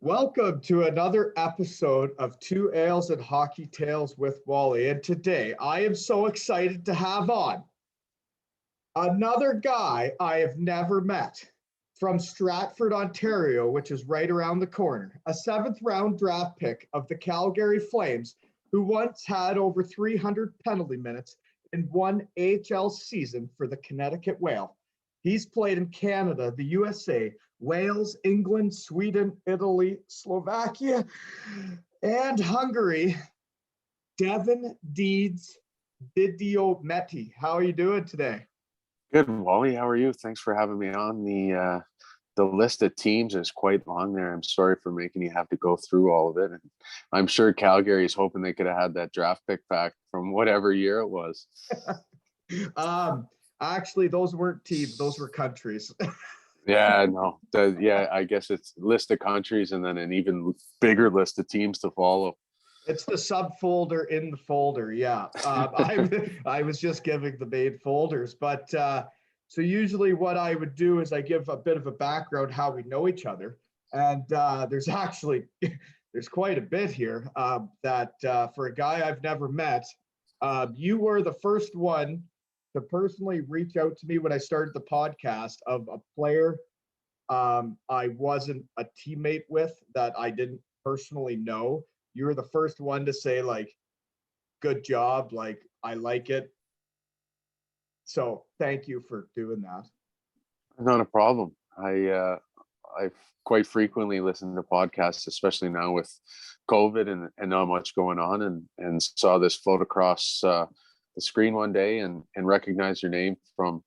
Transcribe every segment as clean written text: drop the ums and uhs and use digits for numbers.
Welcome to another episode of Two Ales and Hockey Tales with Wally. And today I am so excited to have on another guy I have never met from Stratford, Ontario, which is right around the corner, a 7th round draft pick of the Calgary Flames, who once had over 300 penalty minutes in one AHL season for the Connecticut Whale. He's played in Canada, the USA, Wales, England, Sweden, Italy, Slovakia, and Hungary. Devin DiDiomete. How are you doing today? Good, Wally. How are you? Thanks for having me on. The list of teams is quite long there. I'm sorry for making you have to go through all of it. And I'm sure Calgary is hoping they could have had that draft pick back from whatever year it was. Actually, those weren't teams; those were countries. Yeah, no. I guess it's list of countries and then an even bigger list of teams to follow. It's the subfolder in the folder. Yeah. I was just giving the main folders, but so usually what I would do is I give a bit of a background how we know each other, and there's quite a bit here that for a guy I've never met, you were the first one to personally reach out to me when I started the podcast of a player I wasn't a teammate with that I didn't personally know. You were the first one to say, like, good job, like, I like it. So thank you for doing that. Not a problem. I quite frequently listen to podcasts, especially now with COVID and not much going on, and saw this float across the screen one day and recognized your name from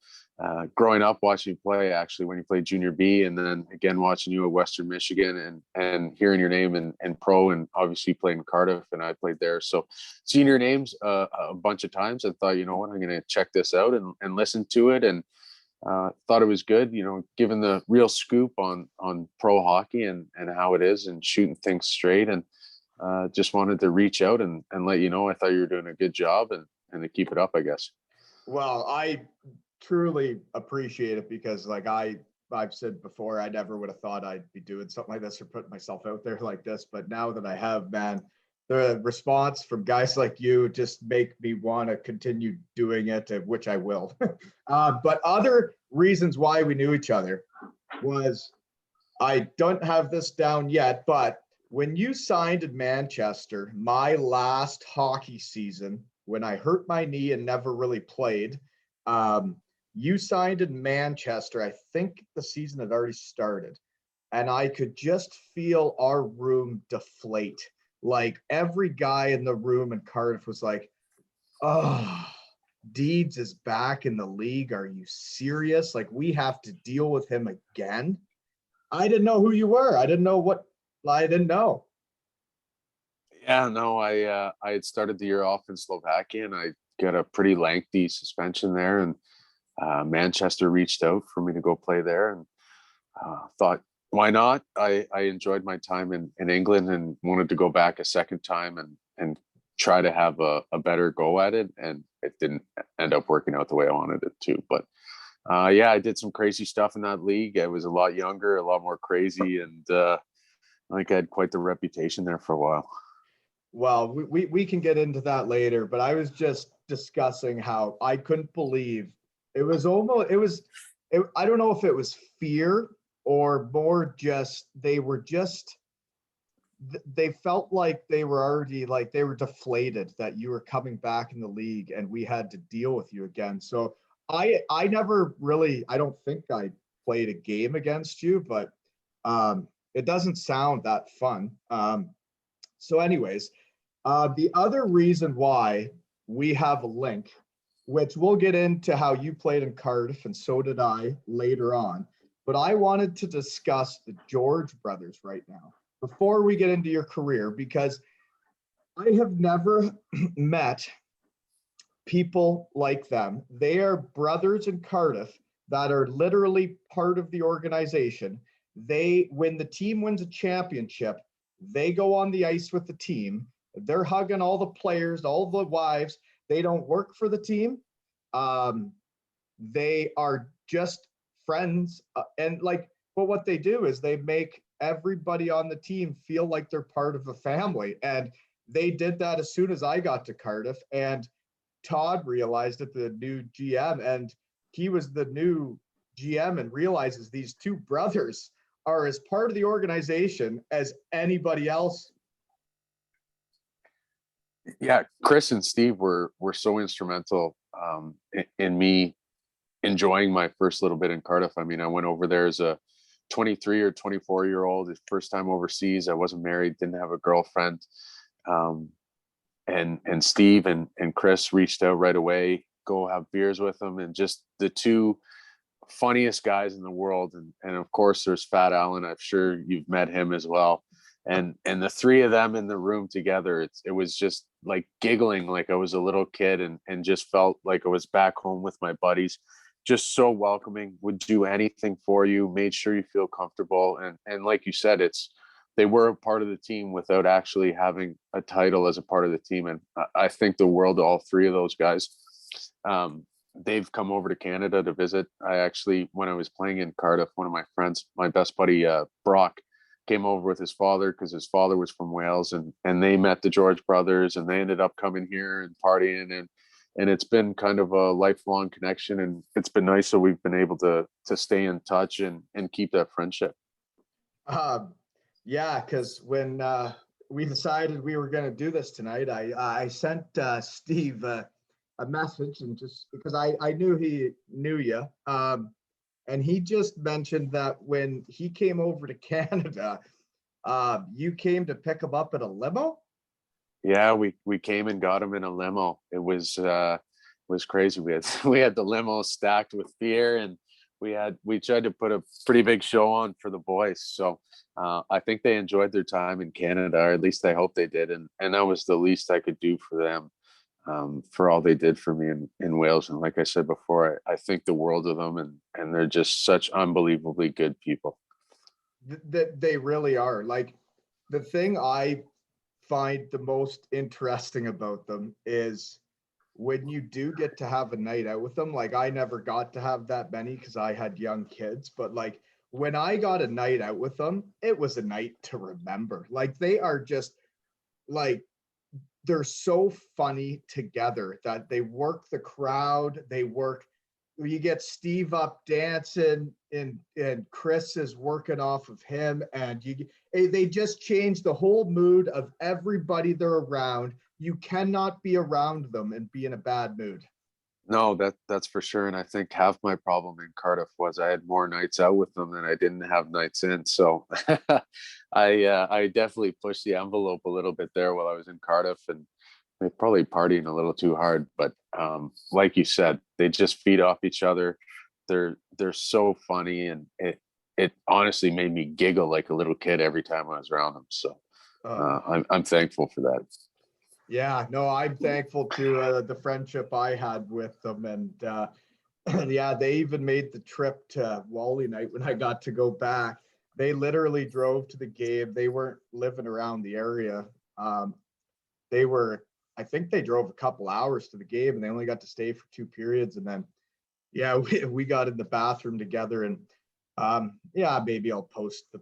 growing up watching you play, actually, when you played junior B, and then again watching you at Western Michigan and hearing your name and pro, and obviously played in Cardiff and I played there. So seeing your names a bunch of times, I thought, you know what, I'm going to check this out and listen to it, and thought it was good, you know, given the real scoop on pro hockey and how it is and shooting things straight, and just wanted to reach out and let you know I thought you were doing a good job and to keep it up, I guess. Well, I truly appreciate it because, like I've said before, I never would have thought I'd be doing something like this or putting myself out there like this. But now that I have, man, the response from guys like you just make me want to continue doing it, which I will. But other reasons why we knew each other was, I don't have this down yet, but when you signed in Manchester, my last hockey season, when I hurt my knee and never really played, you signed in Manchester. I think the season had already started, and I could just feel our room deflate. Like, every guy in the room in Cardiff was like, oh, Deeds is back in the league. Are you serious? Like, we have to deal with him again. I didn't know who you were. I didn't know. Yeah, no, I had started the year off in Slovakia, and I got a pretty lengthy suspension there, and Manchester reached out for me to go play there, and thought, why not? I enjoyed my time in England and wanted to go back a second time and try to have a better go at it, and it didn't end up working out the way I wanted it to. But I did some crazy stuff in that league. I was a lot younger, a lot more crazy, and I think I had quite the reputation there for a while. Well, we can get into that later, but I was just discussing how I couldn't believe I don't know if it was fear or more just they felt like they were already, like, they were deflated that you were coming back in the league and we had to deal with you again. So I never really, I don't think I played a game against you, but it doesn't sound that fun. So anyways, the other reason why we have a link, which we'll get into how you played in Cardiff and so did I later on, but I wanted to discuss the George brothers right now before we get into your career, because I have never met people like them. They are brothers in Cardiff that are literally part of the organization. When the team wins a championship, they go on the ice with the team. They're hugging all the players, all the wives. They don't work for the team. They are just friends. And like, but what they do is they make everybody on the team feel like they're part of a family. And they did that as soon as I got to Cardiff, and Todd realized it, the new GM, and he was the new GM and realizes these two brothers are as part of the organization as anybody else. Yeah, Chris and Steve were so instrumental in me enjoying my first little bit in Cardiff. I mean, I went over there as a 23 or 24-year-old, his first time overseas. I wasn't married, didn't have a girlfriend. And Steve and Chris reached out right away, go have beers with them, and just the two funniest guys in the world. And of course there's Fat Alan. I'm sure you've met him as well. And the three of them in the room together, it was just like giggling like I was a little kid, and just felt like I was back home with my buddies. Just so welcoming, would do anything for you, made sure you feel comfortable. And like you said, they were a part of the team without actually having a title as a part of the team. And I think the world of all three of those guys. They've come over to Canada to visit. I actually, when I was playing in Cardiff, one of my friends, my best buddy, Brock, came over with his father because his father was from Wales, and they met the George brothers, and they ended up coming here and partying, and it's been kind of a lifelong connection, and it's been nice. So we've been able to stay in touch and keep that friendship. Yeah, because when we decided we were going to do this tonight, I sent Steve a message, and just because I knew he knew you, and he just mentioned that when he came over to Canada, you came to pick him up at a limo. Yeah, we came and got him in a limo. It was crazy. We had the limo stacked with beer, and we tried to put a pretty big show on for the boys. So I think they enjoyed their time in Canada, or at least I hope they did. And that was the least I could do for them, for all they did for me in Wales. And like I said before, I think the world of them, and they're just such unbelievably good people. They really are. Like, the thing I find the most interesting about them is when you do get to have a night out with them. Like, I never got to have that many because I had young kids, but like when I got a night out with them, it was a night to remember. Like, they are just like, they're so funny together that they work the crowd. You get Steve up dancing, and Chris is working off of him, and they just change the whole mood of everybody they're around. You cannot be around them and be in a bad mood. No, that's for sure. And I think half my problem in Cardiff was I had more nights out with them than I didn't have nights in. So I definitely pushed the envelope a little bit there while I was in Cardiff, and they probably partying a little too hard. But like you said, they just feed off each other. They're so funny, and it honestly made me giggle like a little kid every time I was around them. So I'm thankful for that. Yeah, no, I'm thankful to the friendship I had with them. And yeah, they even made the trip to Wally night when I got to go back. They literally drove to the game. They weren't living around the area. I think they drove a couple hours to the game, and they only got to stay for 2 periods. And then, yeah, we got in the bathroom together, and yeah, maybe I'll post the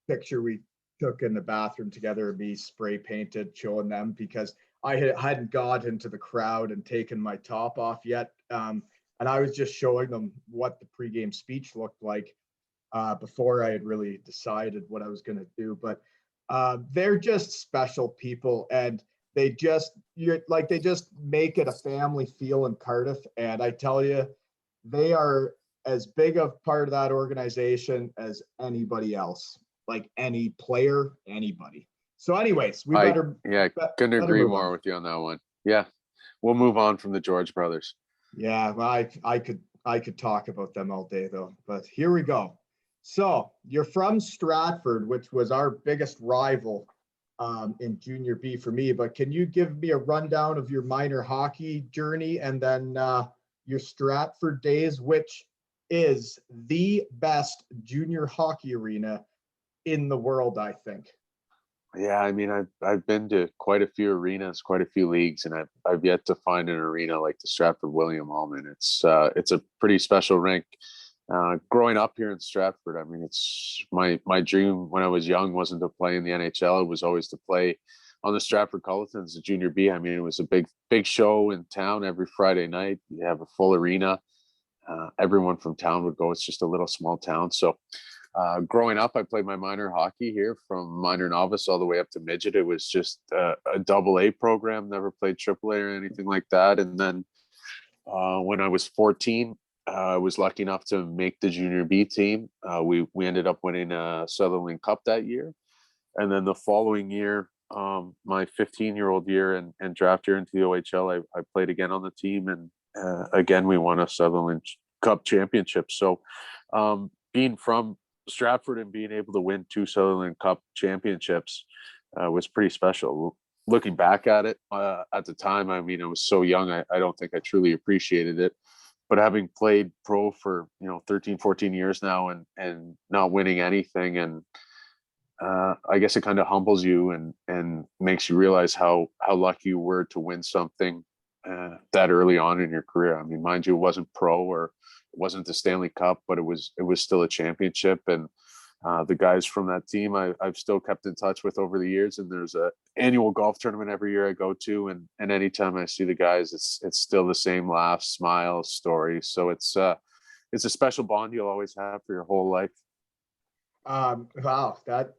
picture we took in the bathroom together and me spray painted showing them, because I hadn't got into the crowd and taken my top off yet. And I was just showing them what the pregame speech looked like before I had really decided what I was going to do. But they're just special people, and they just make it a family feel in Cardiff. And I tell you, they are as big a part of that organization as anybody else. Like any player, anybody. So anyways, couldn't agree more with you on that one. Yeah, we'll move on from the George brothers. Yeah, well, I could talk about them all day though, but here we go. So you're from Stratford, which was our biggest rival in Junior B for me, but can you give me a rundown of your minor hockey journey, and then your Stratford days, which is the best junior hockey arena in the world, I think? Yeah, I mean, I've been to quite a few arenas, quite a few leagues, and I've yet to find an arena like the Stratford William Allman. It's a pretty special rink. growing up here in Stratford, I mean, it's my dream when I was young wasn't to play in the NHL. It was always to play on the Stratford Culletons, the Junior B. I mean, it was a big show in town every Friday night. You have a full arena. Everyone from town would go. It's just a little small town. So growing up, I played my minor hockey here from minor novice all the way up to midget. It was just a double A program, never played triple A or anything like that. And then when I was 14, I was lucky enough to make the Junior B team. We ended up winning a Sutherland Cup that year. And then the following year, my 15-year-old year and draft year into the OHL, I played again on the team. And again, we won a Sutherland Cup championship. So being from Stratford and being able to win 2 Sutherland Cup championships was pretty special. Looking back at it at the time, I mean, I was so young, I don't think I truly appreciated it. But having played pro for 13, 14 years now and not winning anything, and I guess it kind of humbles you and makes you realize how lucky you were to win something that early on in your career. I mean, mind you, it wasn't pro or it wasn't the Stanley Cup, but it was still a championship. And the guys from that team I've still kept in touch with over the years. And there's a annual golf tournament every year I go to, and anytime I see the guys, it's still the same laughs, smiles, stories. So it's a special bond you'll always have for your whole life. Wow, that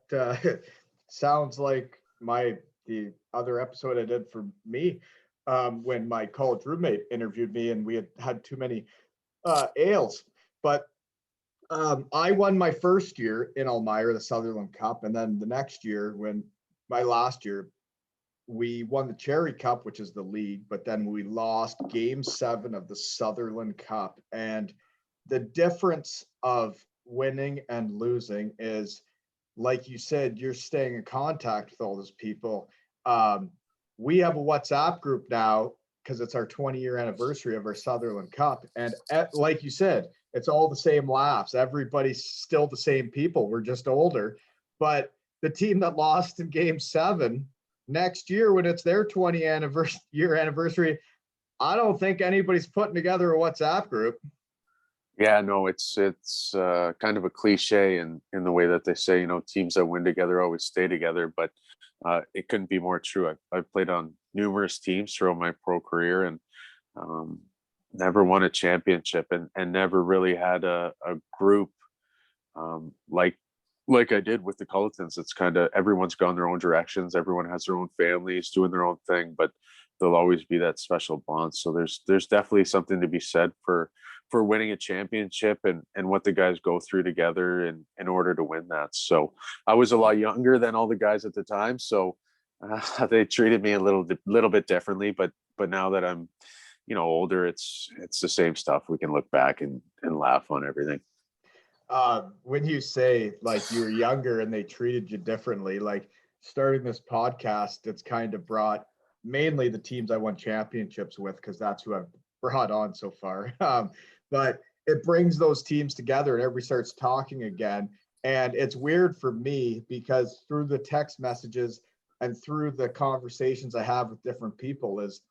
sounds like the other episode I did for me when my college roommate interviewed me and we had too many ales. But I won my first year in Elmira, the Sutherland Cup, and then the next year, my last year, we won the Cherry Cup, which is the league, but then we lost Game 7 of the Sutherland Cup. And the difference of winning and losing is, like you said, you're staying in contact with all those people. We have a WhatsApp group now because it's our 20-year anniversary of our Sutherland Cup. And like you said, it's all the same laughs. Everybody's still the same people. We're just older. But the team that lost in Game 7, next year when it's their 20-year anniversary, I don't think anybody's putting together a WhatsApp group. Yeah, no, it's kind of a cliche in the way that they say, teams that win together always stay together, but it couldn't be more true. I've played on numerous teams throughout my pro career and never won a championship and never really had a group like I did with the Culletons. It's kind of everyone's gone their own directions. Everyone has their own families doing their own thing, but there'll always be that special bond. So there's definitely something to be said for winning a championship and what the guys go through together in order to win that. So I was a lot younger than all the guys at the time, so they treated me a little bit differently. But now that I'm older, it's the same stuff. We can look back and laugh on everything. When you say like you were younger and they treated you differently, like starting this podcast, it's kind of brought mainly the teams I won championships with, because that's who I've brought on so far. But it brings those teams together and everybody starts talking again. And it's weird for me because through the text messages and through the conversations I have with different people is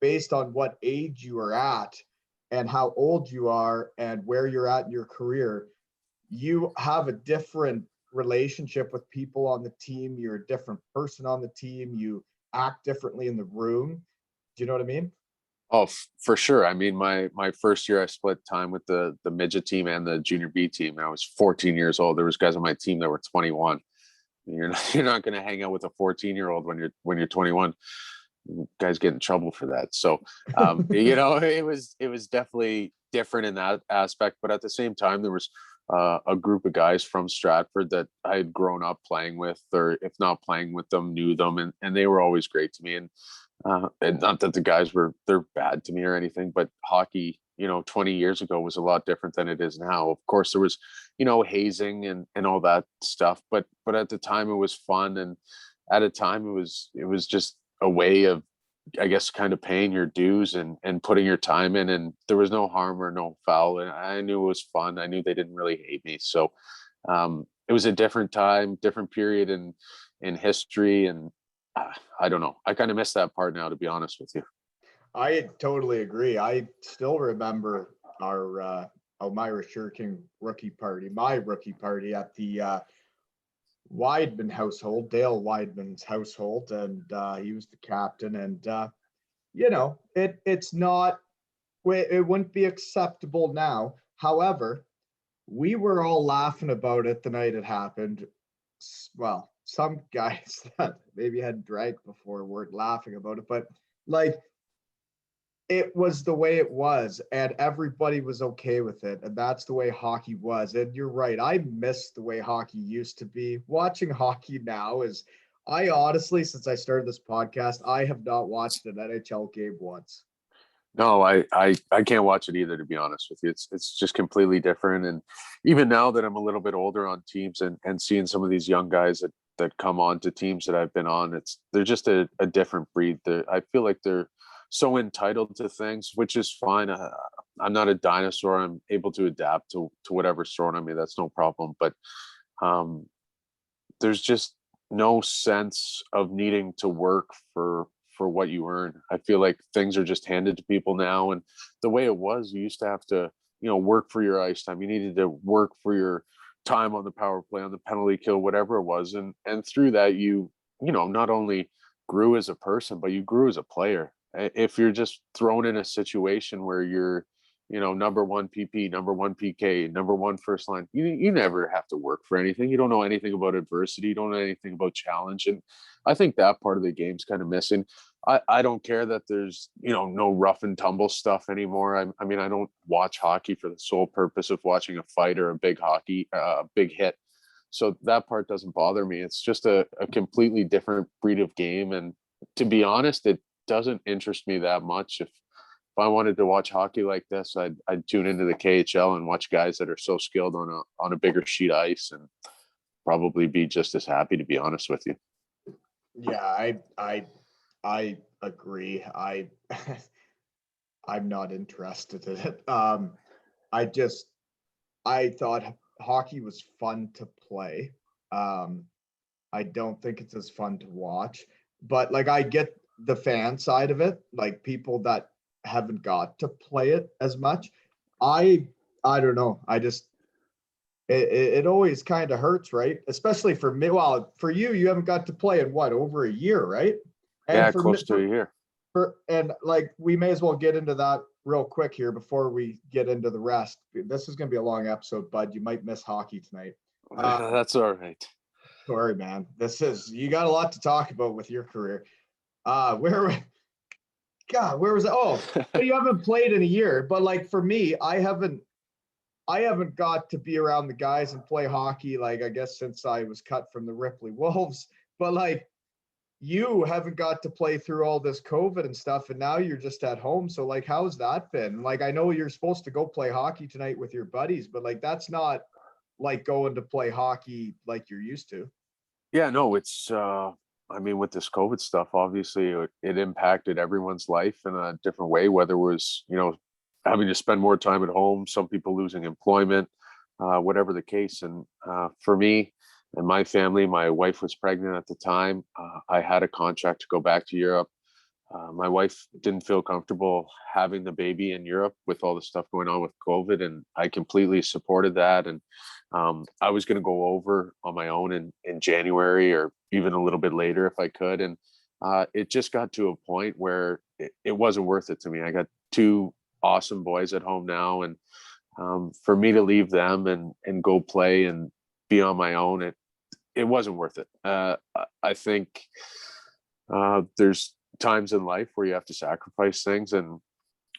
based on what age you are at and how old you are and where you're at in your career. You have a different relationship with people on the team. You're a different person on the team. You act differently in the room. Do you know what I mean? Oh, for sure. I mean, my first year, I split time with the midget team and the Junior B team. I was 14 years old. There was guys on my team that were 21. You're not going to hang out with a 14-year-old when you're 21. Guys get in trouble for that. So, it was definitely different in that aspect. But at the same time, there was a group of guys from Stratford that I had grown up playing with, or if not playing with them, knew them, and they were always great to me. And not that the guys they're bad to me or anything, but hockey, 20 years ago was a lot different than it is now. Of course, there was, hazing and all that stuff, but at the time it was fun, and at a time it was just a way of, I guess, kind of paying your dues and putting your time in, and there was no harm or no foul, and I knew it was fun. I knew they didn't really hate me, so it was a different time, different period in history, and I don't know. I kind of miss that part now, to be honest with you. I totally agree. I still remember our Elmira Shirking my rookie party at the Weidman household, Dale Weidman's household, and he was the captain. And it's not, it wouldn't be acceptable now. However, we were all laughing about it the night it happened. Well, some guys that maybe hadn't drank before weren't laughing about it, but like it was the way it was, and everybody was okay with it. And that's the way hockey was. And you're right. I miss the way hockey used to be. Watching hockey now is, I honestly, since I started this podcast, I have not watched an NHL game once. No, I can't watch it either, to be honest with you. It's just completely different. And even now that I'm a little bit older on teams and seeing some of these young guys that come on to teams that I've been on, they're just a different breed. I feel like they're so entitled to things, which is fine. I'm not a dinosaur. I'm able to adapt to whatever's thrown at me. That's no problem. But there's just no sense of needing to work for what you earn. I feel like things are just handed to people now. And the way it was, you used to have to, work for your ice time. You needed to work for your time on the power play, on the penalty kill, whatever it was. And through that, you not only grew as a person, but you grew as a player. If you're just thrown in a situation where you're, number one PP, number one PK, number one first line, you never have to work for anything. You don't know anything about adversity. You don't know anything about challenge. And I think that part of the game's kind of missing. I don't care that there's, no rough and tumble stuff anymore. I mean, I don't watch hockey for the sole purpose of watching a fight or a big hit. So that part doesn't bother me. It's just a completely different breed of game. And to be honest, it doesn't interest me that much. If I wanted to watch hockey like this, I'd tune into the KHL and watch guys that are so skilled on a bigger sheet of ice, and probably be just as happy, to be honest with you. Yeah, I agree. I'm not interested in it. I thought hockey was fun to play. I don't think it's as fun to watch, but like I get the fan side of it, like people that haven't got to play it as much. I don't know. It always kind of hurts, right? Especially for me. Well, for you haven't got to play in what, over a year, right? And Yeah, for close to a year. And like we may as well get into that real quick here before we get into the rest. This is going to be a long episode, bud. You might miss hockey tonight. That's all right. Sorry, man. You got a lot to talk about with your career. Where was it? Oh, you haven't played in a year, but like for me, I haven't got to be around the guys and play hockey, like I guess since I was cut from the Ripley Wolves. But like you haven't got to play through all this COVID and stuff, and now you're just at home. So like, how's that been? Like, I know you're supposed to go play hockey tonight with your buddies, but like that's not like going to play hockey like you're used to. Yeah, no, it's I mean, with this COVID stuff, obviously it impacted everyone's life in a different way, whether it was, having to spend more time at home, some people losing employment, whatever the case. And for me and my family, my wife was pregnant at the time. I had a contract to go back to Europe. My wife didn't feel comfortable having the baby in Europe with all the stuff going on with COVID, and I completely supported that. And I was going to go over on my own in January, or even a little bit later if I could. And it just got to a point where it wasn't worth it to me. I got two awesome boys at home now, and for me to leave them and go play and be on my own, it wasn't worth it. I think there's times in life where you have to sacrifice things, and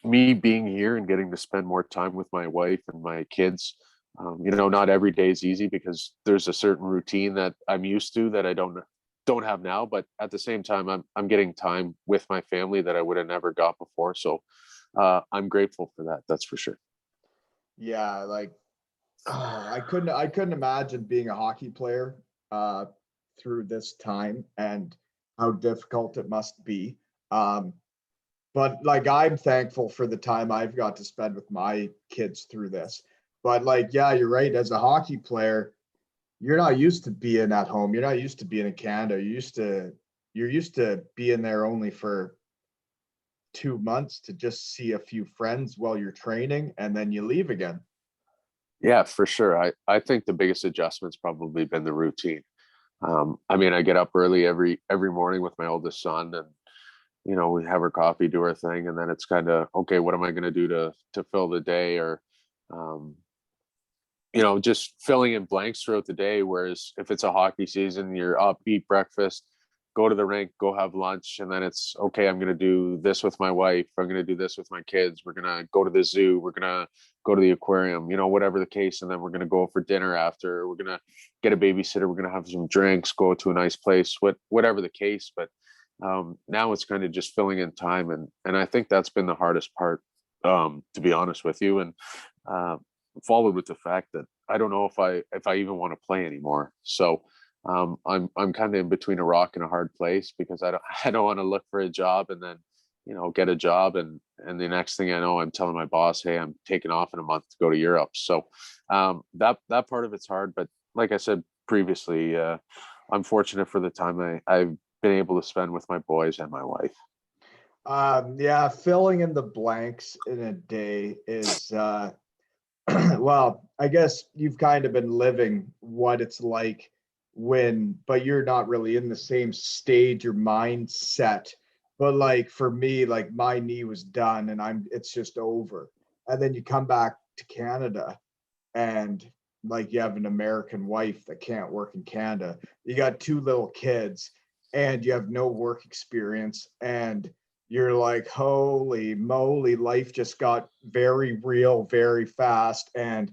me being here and getting to spend more time with my wife and my kids, not every day is easy, because there's a certain routine that I'm used to that I don't have now. But at the same time, I'm getting time with my family that I would have never got before. So I'm grateful for that. That's for sure. Yeah, like I couldn't imagine being a hockey player through this time and how difficult it must be. But like I'm thankful for the time I've got to spend with my kids through this. But like, yeah, you're right. As a hockey player, you're not used to being at home. You're not used to being in Canada. You're used to being there only for 2 months to just see a few friends while you're training, and then you leave again. Yeah, for sure. I think the biggest adjustment's probably been the routine. I mean, I get up early every morning with my oldest son, and we have our coffee, do our thing, and then it's kind of okay. What am I going to do to fill the day, or um, just filling in blanks throughout the day. Whereas if it's a hockey season, you're up, eat breakfast, go to the rink, go have lunch, and then it's okay. I'm going to do this with my wife. I'm going to do this with my kids. We're going to go to the zoo. We're going to go to the aquarium, whatever the case. And then we're going to go for dinner after. We're going to get a babysitter. We're going to have some drinks, go to a nice place, whatever the case. But now it's kind of just filling in time. And I think that's been the hardest part, to be honest with you. And followed with the fact that I don't know if I even want to play anymore. So I'm kind of in between a rock and a hard place, because I don't want to look for a job and then get a job, and the next thing I know, I'm telling my boss, hey, I'm taking off in a month to go to Europe. So that part of it's hard, but like I said previously, I'm fortunate for the time I've been able to spend with my boys and my wife. Yeah, filling in the blanks in a day is well, I guess you've kind of been living what it's like but you're not really in the same stage or mindset. But like for me, like my knee was done and it's just over. And then you come back to Canada and like you have an American wife that can't work in Canada. You got two little kids and you have no work experience, and you're like, holy moly, life just got very real very fast. And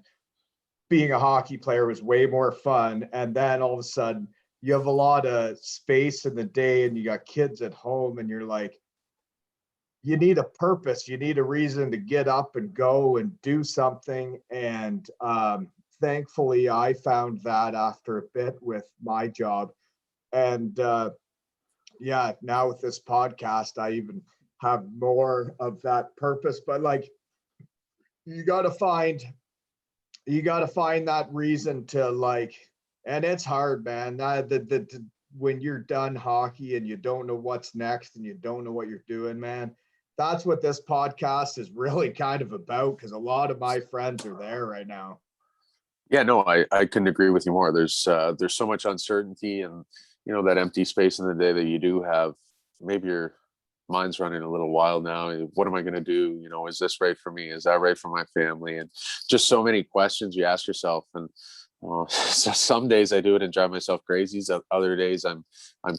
being a hockey player was way more fun. And then all of a sudden, you have a lot of space in the day and you got kids at home, and you're like, you need a purpose. You need a reason to get up and go and do something. And thankfully, I found that after a bit with my job. And yeah, now with this podcast, I even have more of that purpose. But like, you got to find that reason to like, and it's hard, man. When you're done hockey and you don't know what's next and you don't know what you're doing, man, that's what this podcast is really kind of about, because a lot of my friends are there right now. Yeah, no, I couldn't agree with you more. There's so much uncertainty, and that empty space in the day that you do have. Maybe your mind's running a little wild now. What am I going to do? Is this right for me? Is that right for my family? And just so many questions you ask yourself. And so some days I do it and drive myself crazy. So other days I'm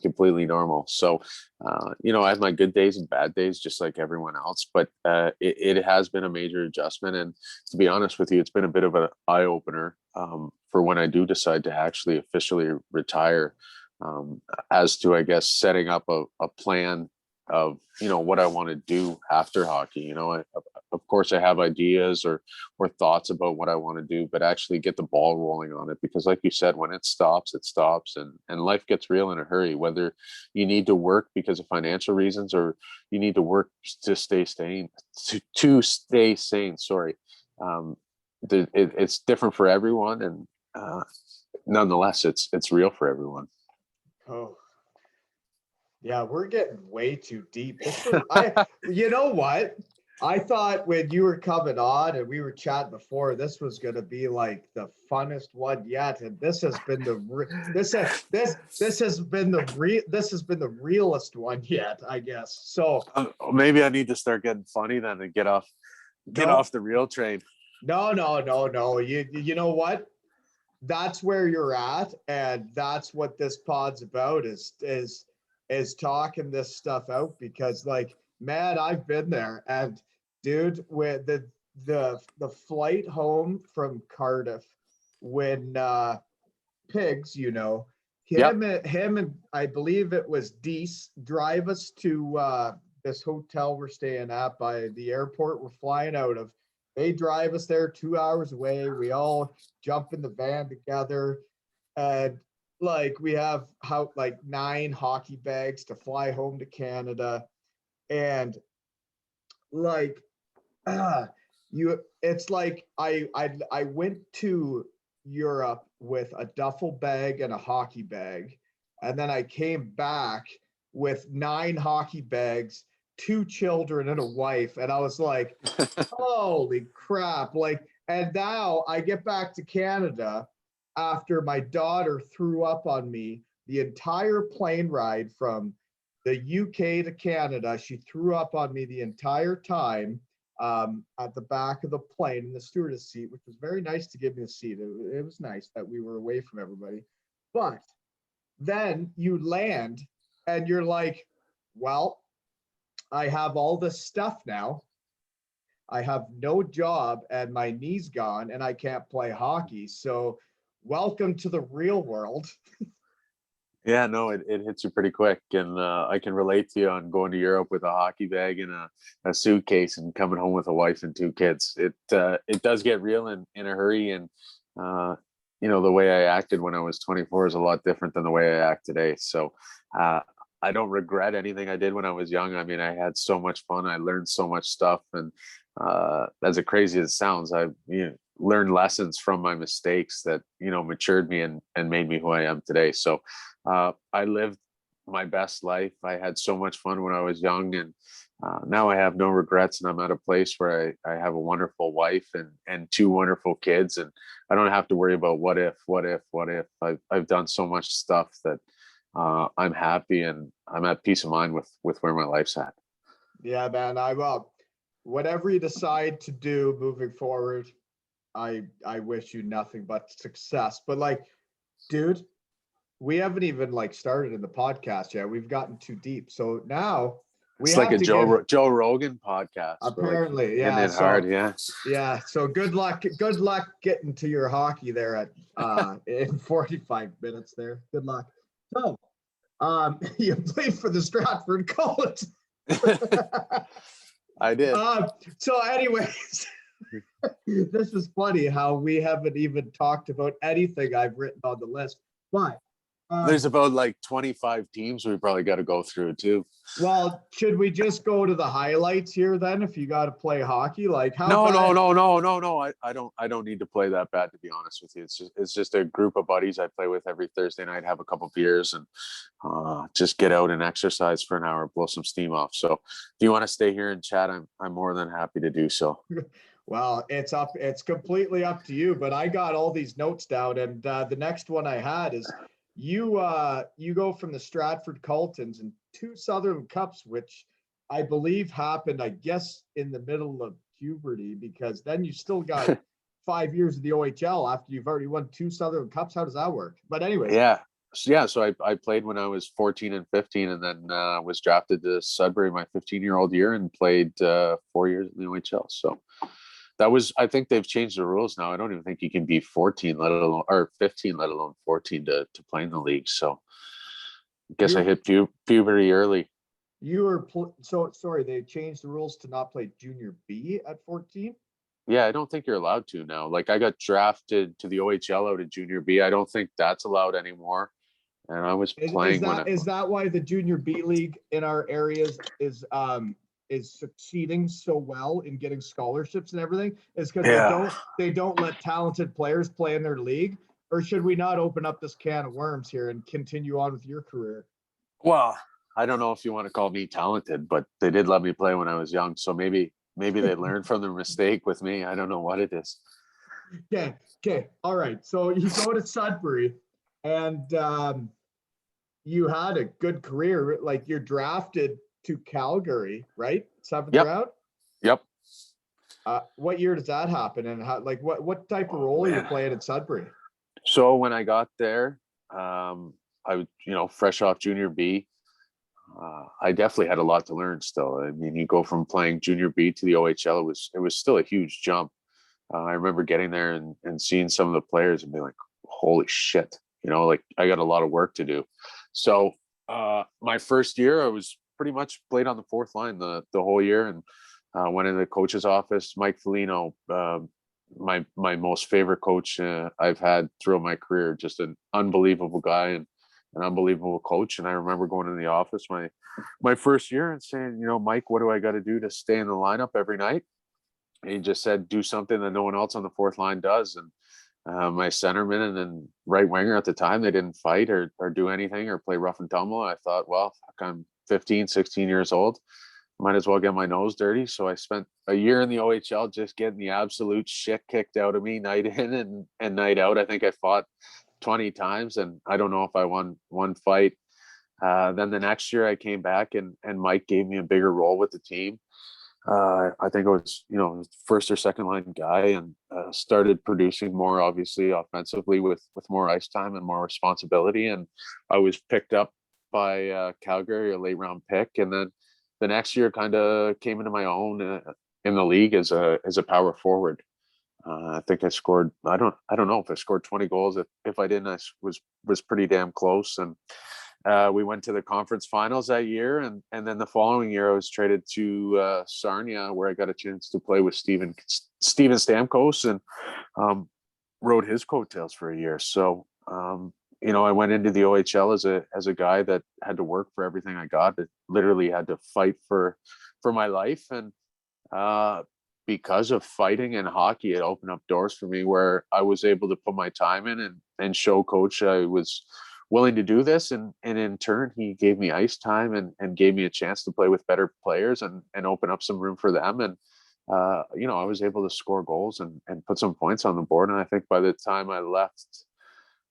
completely normal. So I have my good days and bad days, just like everyone else. But it has been a major adjustment. And to be honest with you, it's been a bit of an eye opener for when I do decide to actually officially retire, as to, I guess, setting up a plan of what I want to do after hockey. Of course I have ideas or thoughts about what I want to do, but actually get the ball rolling on it, because like you said, when it stops, and life gets real in a hurry, whether you need to work because of financial reasons or you need to work to stay sane, to stay sane. Sorry. It's different for everyone, and nonetheless, it's real for everyone. Oh, yeah, we're getting way too deep. You know what? I thought when you were coming on and we were chatting before, this was going to be like the funnest one yet, and this has been this has been the realest one yet, I guess. So maybe I need to start getting funny then and get off the real train. No. You know what? That's where you're at, and that's what this pod's about is talking this stuff out, because like, man, I've been there. And dude, with the flight home from Cardiff when Pigs, him and I believe it was Deese drive us to this hotel we're staying at by the airport we're flying out of. They drive us there 2 hours away. We all jump in the van together, and like we have like 9 hockey bags to fly home to Canada. And like it's like I went to Europe with a duffel bag and a hockey bag, and then I came back with 9 hockey bags, 2 children and a wife, and I was like, holy crap. Like, And now I get back to Canada after my daughter threw up on me the entire plane ride from the UK to Canada. She threw up on me the entire time at the back of the plane in the stewardess seat, which was very nice to give me a seat. It was nice that we were away from everybody. But then you land and you're like, well, I have all this stuff now. I have no job and my knee's gone and I can't play hockey. So welcome to the real world. Yeah, no, it hits you pretty quick. And I can relate to you on going to Europe with a hockey bag and a suitcase and coming home with a wife and 2 kids. It does get real in a hurry. And, the way I acted when I was 24 is a lot different than the way I act today. So I don't regret anything I did when I was young. I mean, I had so much fun. I learned so much stuff. And as crazy as it sounds, I learned lessons from my mistakes that, matured me and made me who I am today. So I lived my best life. I had so much fun when I was young, and now I have no regrets, and I'm at a place where I have a wonderful wife and 2 wonderful kids, and I don't have to worry about what if. I've done so much stuff that I'm happy and I'm at peace of mind with where my life's at. Yeah, man. Whatever you decide to do moving forward, I wish you nothing but success. But like, dude, we haven't even started in the podcast yet. We've gotten too deep. So now it's like a Joe Rogan podcast. Apparently, yeah. And hard, yeah. Yeah. So good luck getting to your hockey there at in 45 minutes there. Good luck. So you played for the Stratford College. I did. So anyways, this is funny how we haven't even talked about anything I've written on the list, but there's about 25 teams we probably got to go through too. Well, should we just go to the highlights here then? If you got to play hockey, No. I don't need to play that bad, to be honest with you. It's just a group of buddies I play with every Thursday night, have a couple beers, and just get out and exercise for an hour, blow some steam off. So if you want to stay here and chat, I'm more than happy to do so. Well, it's completely up to you, but I got all these notes down, and the next one I had is you go from the Stratford Coltons and 2 Southern Cups, which I believe happened, I guess, in the middle of puberty, because then you still got 5 years of the OHL after you've already won 2 Southern Cups. How does that work? But anyways. Yeah. So I played when I was 14 and 15, and then was drafted to Sudbury my 15-year-old year and played 4 years in the OHL. So that was, I think they've changed the rules now. I don't even think you can be 14, let alone, or 15, let alone 14 to play in the league. So I guess I hit puberty early. Sorry, they changed the rules to not play junior B at 14? Yeah, I don't think you're allowed to now. I got drafted to the OHL out of junior B. I don't think that's allowed anymore. And I was playing is that why the junior B league in our areas is succeeding so well in getting scholarships and everything? Is because they don't let talented players play in their league? Or should we not open up this can of worms here and continue on with your career? Well, I don't know if you want to call me talented, but they did let me play when I was young. So maybe they learned from their mistake with me. I don't know what it is. Okay. All right. So you go to Sudbury and you had a good career. You're drafted to Calgary, right? 7th round? Yep. What year does that happen? And how, what type of role are you playing at Sudbury? So when I got there, I was, fresh off junior B. I definitely had a lot to learn still. I mean, you go from playing junior B to the OHL, it was still a huge jump. I remember getting there and seeing some of the players and being like, holy shit, I got a lot of work to do. So my first year, I was pretty much played on the 4th line the whole year, and went into the coach's office. Mike Foligno, my most favorite coach I've had throughout my career, just an unbelievable guy and an unbelievable coach. And I remember going in the office my first year and saying, Mike, what do I got to do to stay in the lineup every night? And he just said, do something that no one else on the 4th line does. And my centerman and then right winger at the time, they didn't fight or do anything or play rough and tumble. I thought, well, I'm 15, 16 years old. might as well get my nose dirty. So I spent a year in the OHL just getting the absolute shit kicked out of me night in and night out. I think I fought 20 times and I don't know if I won one fight. Then the next year I came back and Mike gave me a bigger role with the team. I think I was, first or second line guy, and started producing more, obviously, offensively with more ice time and more responsibility. And I was picked up by Calgary, a late round pick, and then the next year kind of came into my own in the league as a power forward. I think I scored. I don't know if I scored 20 goals. If I didn't, I was pretty damn close. And we went to the conference finals that year, and then the following year I was traded to Sarnia, where I got a chance to play with Steven Stamkos and rode his coattails for a year. So I went into the OHL as a guy that had to work for everything I got. That literally had to fight for my life, and because of fighting and hockey, it opened up doors for me where I was able to put my time in and show coach I was willing to do this. And in turn, he gave me ice time and gave me a chance to play with better players and open up some room for them. And, I was able to score goals and put some points on the board. And I think by the time I left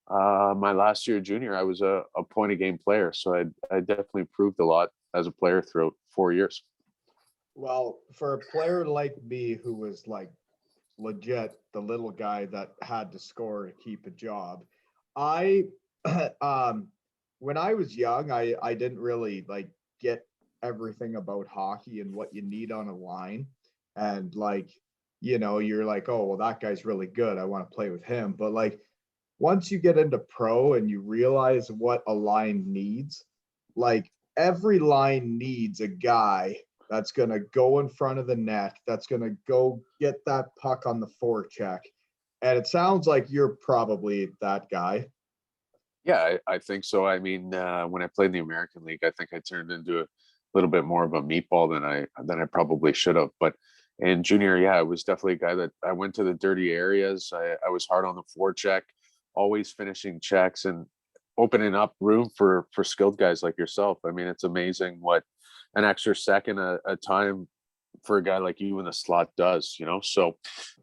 my last year junior, I was a point a game player. So I definitely proved a lot as a player throughout 4 years. Well, for a player like me who was like legit the little guy that had to score to keep a job, I when I was young, I didn't really like get everything about hockey and what you need on a line. And like, you're like, oh, well, that guy's really good, I want to play with him. But like, once you get into pro and you realize what a line needs, like every line needs a guy that's going to go in front of the net, that's going to go get that puck on the forecheck. And it sounds like you're probably that guy. Yeah, I think so. I mean, when I played in the American League, I think I turned into a little bit more of a meatball than I probably should have. But in junior, yeah, I was definitely a guy that I went to the dirty areas. I was hard on the forecheck, always finishing checks and opening up room for skilled guys like yourself. I mean, it's amazing what an extra second a time for a guy like you in the slot does, so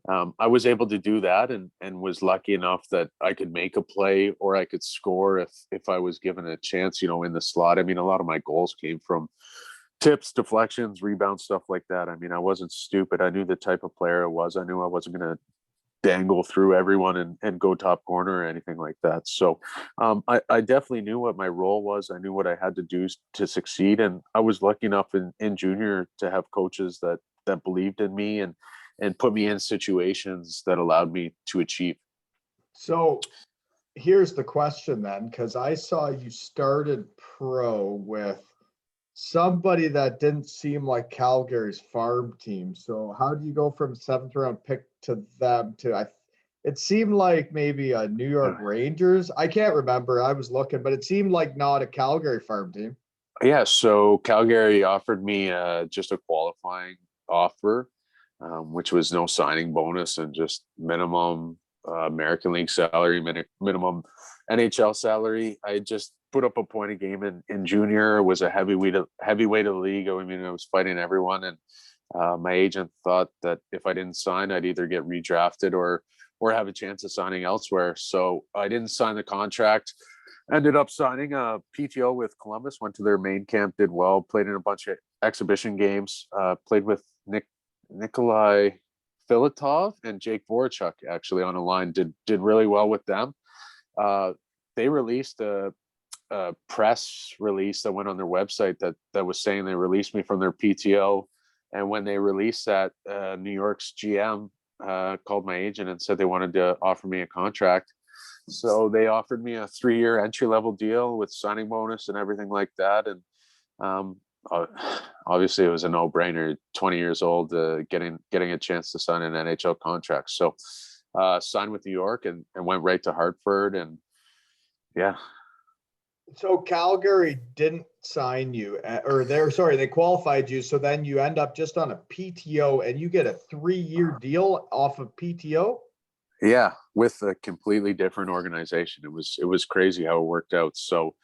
I was able to do that and was lucky enough that I could make a play or I could score if I was given a chance, in the slot. I mean, a lot of my goals came from tips, deflections, rebounds, stuff like that. I mean, I wasn't stupid. I knew the type of player I was. I knew I wasn't going to dangle through everyone and go top corner or anything like that. So I definitely knew what my role was. I knew what I had to do to succeed. And I was lucky enough in junior to have coaches that believed in me and put me in situations that allowed me to achieve. So here's the question then, because I saw you started pro with somebody that didn't seem like Calgary's farm team. So how do you go from 7th round pick to them to it seemed like maybe a New York Rangers? I can't remember. I was looking, but it seemed like not a Calgary farm team. Yeah. So Calgary offered me just a qualifying offer, which was no signing bonus and just minimum American League salary, minimum NHL salary. I just put up a point a game in junior. It was a heavyweight of the league. I mean, I was fighting everyone, and my agent thought that if I didn't sign, I'd either get redrafted or have a chance of signing elsewhere. So I didn't sign the contract. Ended up signing a PTO with Columbus. Went to their main camp, did well. Played in a bunch of exhibition games. Played with Nikolai Filatov and Jake Vorachuk actually on a line. Did really well with them. They released a press release that went on their website that was saying they released me from their PTO. And when they released that, New York's GM called my agent and said they wanted to offer me a contract. So they offered me a 3-year entry-level deal with signing bonus and everything like that. And obviously it was a no-brainer. 20 years old, getting a chance to sign an NHL contract. So signed with New York and went right to Hartford. And yeah. So Calgary didn't sign you, they qualified you. So then you end up just on a PTO and you get a 3-year deal off of PTO. Yeah, with a completely different organization. It was crazy how it worked out. So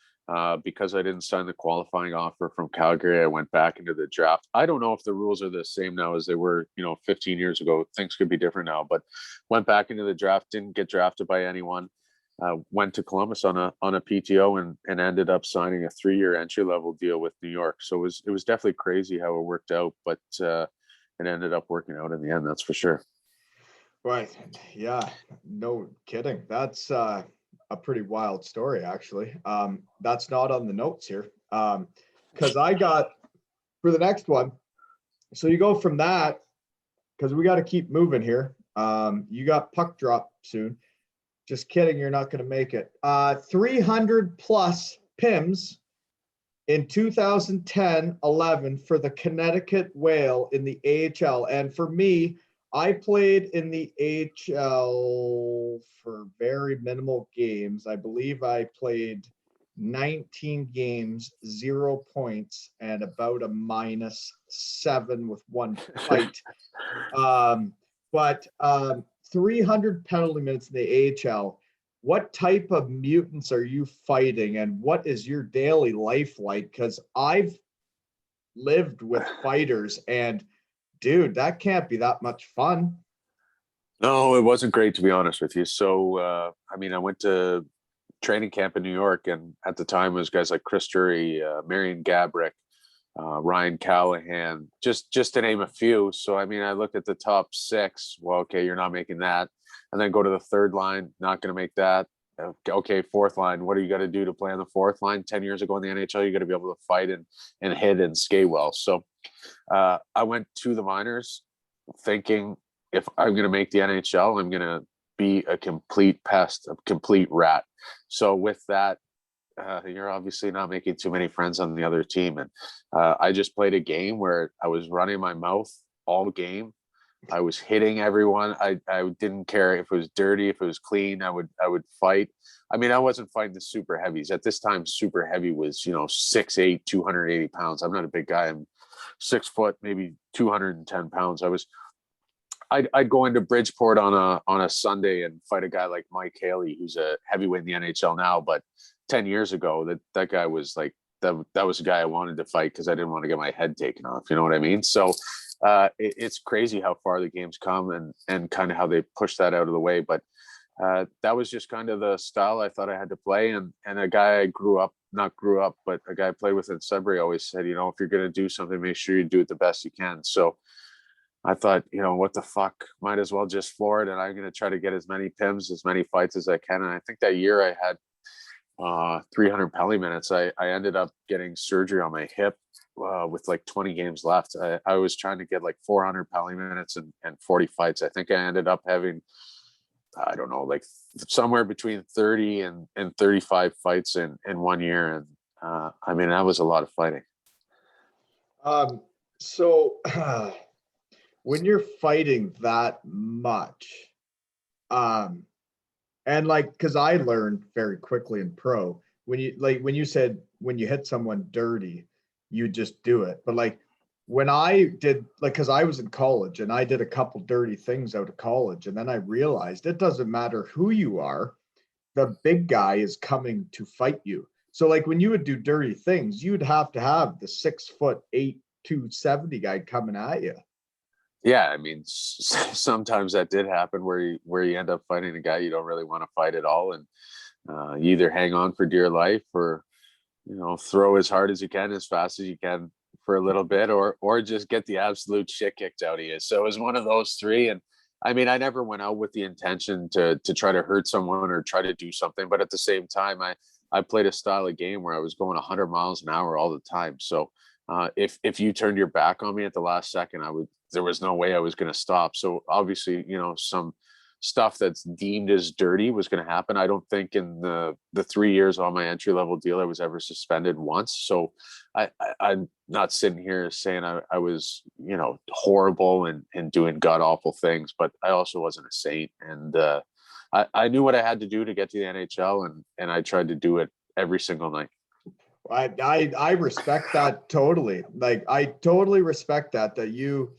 Because I didn't sign the qualifying offer from Calgary, I went back into the draft. I don't know if the rules are the same now as they were, 15 years ago. Things could be different now, but went back into the draft, didn't get drafted by anyone. Went to Columbus on a PTO and ended up signing a 3-year entry level deal with New York. So it was definitely crazy how it worked out, but it ended up working out in the end. That's for sure. Right. Yeah. No kidding. That's a pretty wild story, actually. That's not on the notes here. Because I got for the next one. So you go from that, because we got to keep moving here. You got puck drop soon. Just kidding. You're not going to make it. 300 plus PIMS in 2010-11 for the Connecticut Whale in the AHL. And for me, I played in the AHL for very minimal games. I believe I played 19 games, 0 points, and about a -7 with 1 fight. But 300 penalty minutes in the AHL. What type of mutants are you fighting, and what is your daily life like? Because I've lived with fighters, and dude, that can't be that much fun. No, it wasn't great, to be honest with you. So, I went to training camp in New York, and at the time it was guys like Chris Drury, Marion Gabrick, Ryan Callahan, just to name a few. So, I looked at the top 6. Well, okay, you're not making that. And then go to the third line, not going to make that. Okay, fourth line, what do you got to do to play on the fourth line? 10 years ago in the NHL, you got to be able to fight and hit and skate well. So I went to the minors thinking if I'm going to make the NHL, I'm going to be a complete pest, a complete rat. So with that, you're obviously not making too many friends on the other team. And I just played a game where I was running my mouth all game. I was hitting everyone. I didn't care if it was dirty, if it was clean. I would fight. I wasn't fighting the super heavies. At this time, super heavy was, 6'8", 280 pounds. I'm not a big guy. I'm 6 foot, maybe 210 pounds. I'd go into Bridgeport on a Sunday and fight a guy like Mike Haley, who's a heavyweight in the NHL now. But 10 years ago, that guy was like, that was a guy I wanted to fight because I didn't want to get my head taken off. You know what I mean? So it's crazy how far the game's come and kind of how they push that out of the way. But that was just kind of the style I thought I had to play. And a guy I but a guy I played with in Sudbury always said, if you're going to do something, make sure you do it the best you can. So I thought, what the fuck, might as well just floor it. And I'm going to try to get as many PIMS, as many fights as I can. And I think that year I had 300 penalty minutes. I ended up getting surgery on my hip with like 20 games left. I was trying to get like 400 penalty minutes and 40 fights. I think I ended up having, I don't know, like somewhere between 30 and 35 fights in 1 year. And that was a lot of fighting. So when you're fighting that much, and because I learned very quickly in pro, when you said when you hit someone dirty, you just do it. But when I did, because I was in college and I did a couple dirty things out of college, and then I realized it doesn't matter who you are, the big guy is coming to fight you. So when you would do dirty things, you'd have to have the 6'8", 270 guy coming at you. Yeah, sometimes that did happen where you end up fighting a guy you don't really want to fight at all, and you either hang on for dear life or throw as hard as you can, as fast as you can for a little bit, or just get the absolute shit kicked out of you. So it was one of those three. And I never went out with the intention to try to hurt someone or try to do something, but at the same time, I played a style of game where I was going 100 miles an hour all the time. So if you turned your back on me at the last second, there was no way I was going to stop. So obviously, some stuff that's deemed as dirty was going to happen. I don't think in the 3 years on my entry level deal, I was ever suspended once. So I'm not sitting here saying I was, horrible and doing god awful things, but I also wasn't a saint. And I knew what I had to do to get to the NHL, and I tried to do it every single night. I respect that totally. I totally respect that you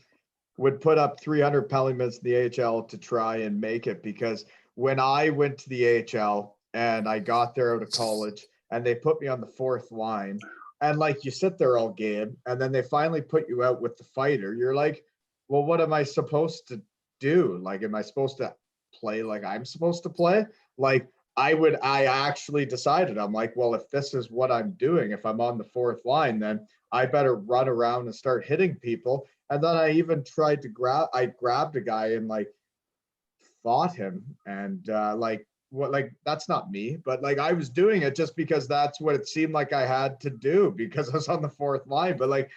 would put up 300 penalty minutes in the AHL to try and make it, because when I went to the AHL and I got there out of college, and they put me on the fourth line. And like you sit there all game, and then they finally put you out with the fighter. You're like, well, what am I supposed to do? Like, am I supposed to play like I'm supposed to play? Like, I actually decided, I'm like, well, if this is what I'm doing, if I'm on the fourth line, then I better run around and start hitting people. And then I even tried to I grabbed a guy and like fought him. And like, what, like, that's not me, but like I was doing it just because that's what it seemed like I had to do because I was on the fourth line. But like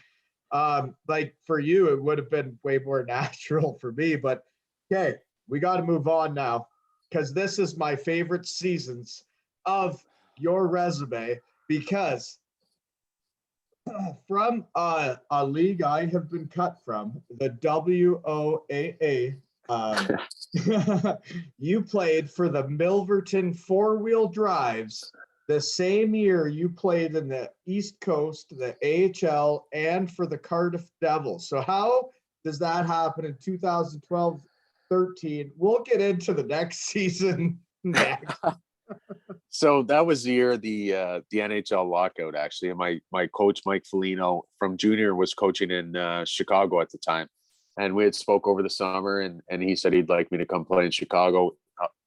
for you, it would have been way more natural for me. But okay, we got to move on now because this is my favorite seasons of your resume because from a league I have been cut from, the WOAA, you played for the Milverton four-wheel drives the same year you played in the East Coast, the AHL, and for the Cardiff Devils. So how does that happen in 2012-13? We'll get into the next season next. So that was the year the NHL lockout, actually. And my coach, Mike Foligno, from junior, was coaching in Chicago at the time. And we had spoke over the summer, and he said he'd like me to come play in Chicago,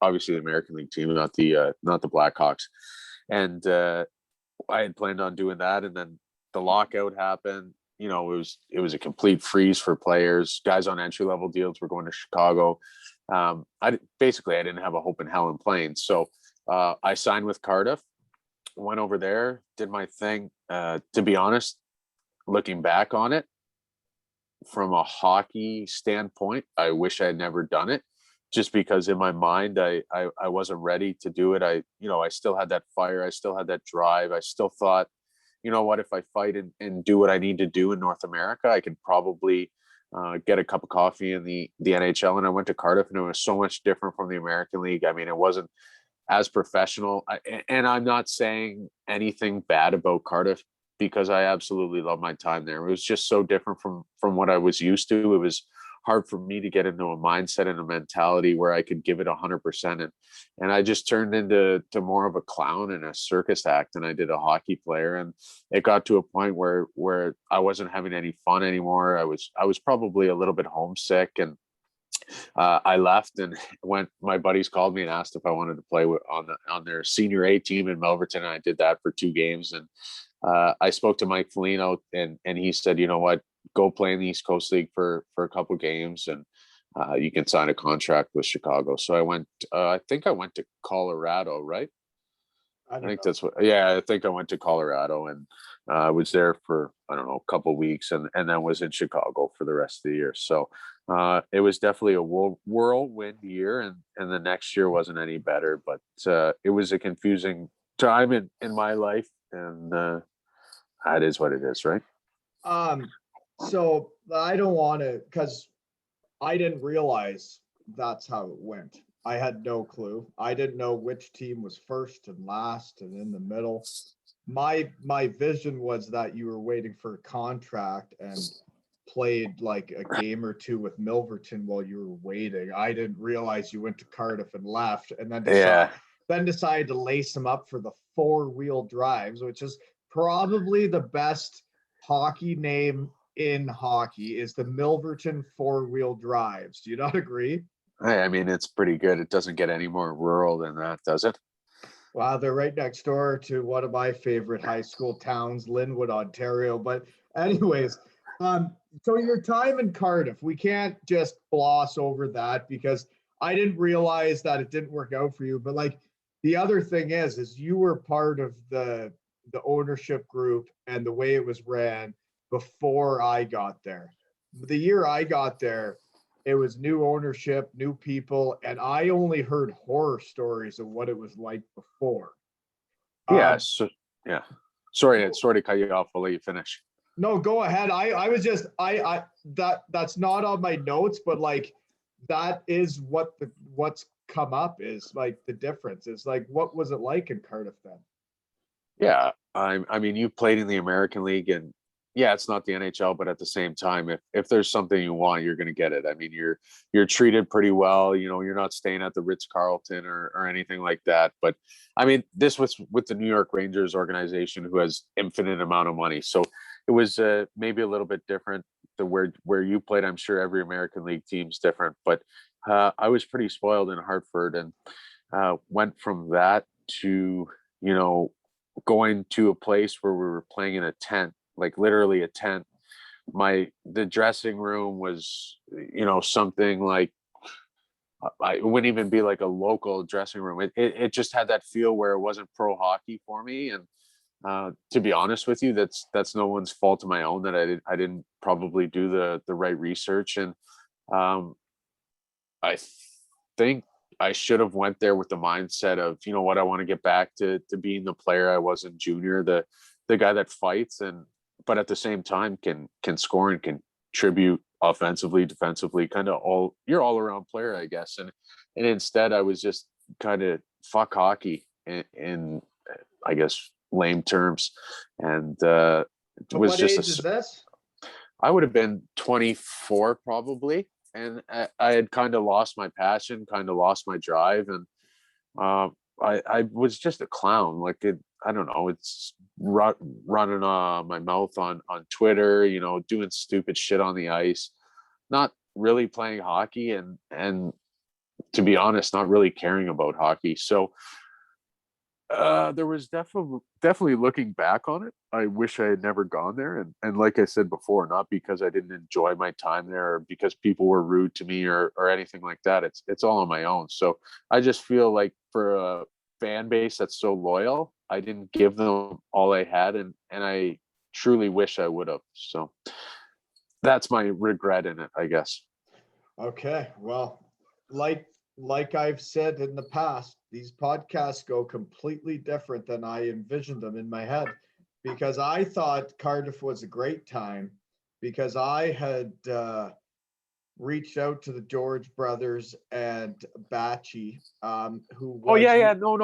obviously the American League team, not the Blackhawks. And I had planned on doing that. And then the lockout happened. You know, it was a complete freeze for players. Guys on entry level deals were going to Chicago. I didn't have a hope in hell in playing. So I signed with Cardiff, went over there, did my thing. To be honest, looking back on it, from a hockey standpoint, I wish I had never done it, just because in my mind, I wasn't ready to do it. I still had that fire. I still had that drive. I still thought, you know what, if I fight and do what I need to do in North America, I could probably get a cup of coffee in the NHL. And I went to Cardiff, and it was so much different from the American League. I mean, it wasn't as professional. And I'm not saying anything bad about Cardiff, because I absolutely love my time there. It was just so different from what I was used to. It was hard for me to get into a mindset and a mentality where I could give it 100%. And I just turned into more of a clown and a circus act than I did a hockey player. And it got to a point where I wasn't having any fun anymore. I was probably a little bit homesick, and I left and my buddies called me and asked if I wanted to play on their senior A team in Milverton. And I did that for 2 games. And I spoke to Mike Foligno, and he said, you know what, go play in the East Coast League for a couple games, and you can sign a contract with Chicago. So I went, I think I went to Colorado, right? I think that's what, yeah, I think I went to Colorado, and I was there for, I don't know, a couple weeks, and then was in Chicago for the rest of the year. So it was definitely a whirlwind year, and the next year wasn't any better, but it was a confusing time in my life, and that is what it is, right? So I don't want to, because I didn't realize that's how it went. I had no clue. I didn't know which team was first and last and in the middle. My vision was that you were waiting for a contract and played like a game or two with Milverton while you were waiting. I didn't realize you went to Cardiff and left, and then decided to lace them up for the four-wheel drives, which is probably the best hockey name in hockey, is the Milverton four-wheel drives. Do you not agree? I mean, it's pretty good. It doesn't get any more rural than that, does it? Wow, they're right next door to one of my favorite high school towns, Linwood, Ontario. But anyways, so your time in Cardiff, we can't just gloss over that, because I didn't realize that it didn't work out for you. But like, the other thing is you were part of the ownership group and the way it was ran before I got there. The year I got there, it was new ownership, new people, and I only heard horror stories of what it was like before. Yeah. Yeah. Sorry to cut you off. I'll let you finish. No, go ahead. I was just that's not on my notes, but like, that is what's come up is like the difference. It's like, what was it like in Cardiff then? Yeah. I mean, you played in the American League, and yeah, it's not the NHL, but at the same time, if there's something you want, you're going to get it. I mean, you're treated pretty well. You know, you're not staying at the Ritz-Carlton or anything like that. But I mean, this was with the New York Rangers organization, who has infinite amount of money. So it was maybe a little bit different to where you played. I'm sure every American League team's different, but I was pretty spoiled in Hartford, and went from that to, you know, going to a place where we were playing in a tent, like literally a tent. The dressing room was, you know, something like, it wouldn't even be like a local dressing room. It just had that feel where it wasn't pro hockey for me. And to be honest with you, that's no one's fault of my own that I didn't probably do the right research. And um, I think I should have went there with the mindset of, you know what, I want to get back to being the player I was in junior, the guy that fights, and but at the same time can score and contribute offensively, defensively, kind of you're all around player, I guess. And instead I was just kind of fuck hockey in I guess lame terms. And it was What just age is this? I would have been 24 probably. And I had kind of lost my passion, kind of lost my drive. And I was just a clown. Like I don't know, it's running my mouth on Twitter, you know, doing stupid shit on the ice, not really playing hockey, and to be honest, not really caring about hockey. So there was definitely looking back on it, I wish I had never gone there. And like I said before, not because I didn't enjoy my time there or because people were rude to me or anything like that. It's all on my own. So I just feel like for a fan base that's so loyal, I didn't give them all I had, and I truly wish I would have. So that's my regret in it, I guess. Okay, well, like I've said in the past, these podcasts go completely different than I envisioned them in my head, because I thought Cardiff was a great time, because I had reached out to the George brothers and Batchy, who Oh was. yeah. No.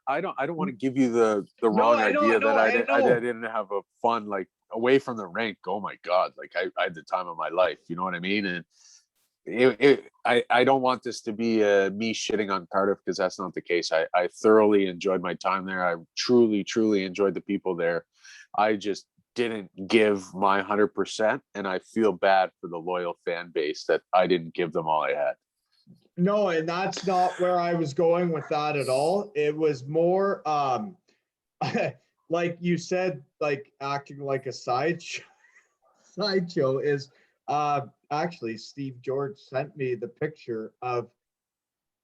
I don't want to give you the No, wrong I know, idea that I I know. didn't have a fun, like, away from the rink. Oh my God. Like I had the time of my life. You know what I mean? And I don't want this to be me shitting on Cardiff, because that's not the case. I thoroughly enjoyed my time there. I truly enjoyed the people there. I just didn't give my 100%, and I feel bad for the loyal fan base that I didn't give them all I had. No, and that's not where I was going with that at all. It was more like you said, like acting like a sideshow is actually Steve George sent me the picture of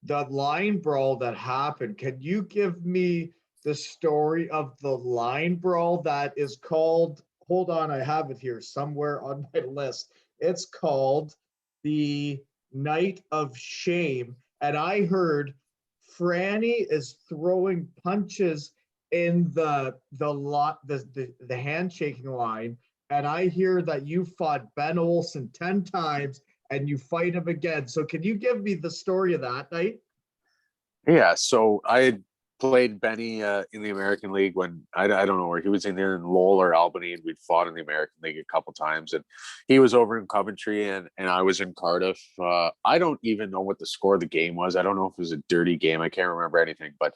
the line brawl that happened. Can you give me the story of the line brawl that is called, hold on, I have it here somewhere on my list. It's called the Night of Shame. And I heard Franny is throwing punches in the handshaking line. And I hear that you fought Ben Olsen 10 times and you fight him again. So can you give me the story of that night? Yeah, so I had played Benny in the American League when I don't know where he was, in there in Lowell or Albany, and we'd fought in the American League a couple times. And he was over in Coventry, and I was in Cardiff. I don't even know what the score of the game was. I don't know if it was a dirty game. I can't remember anything. But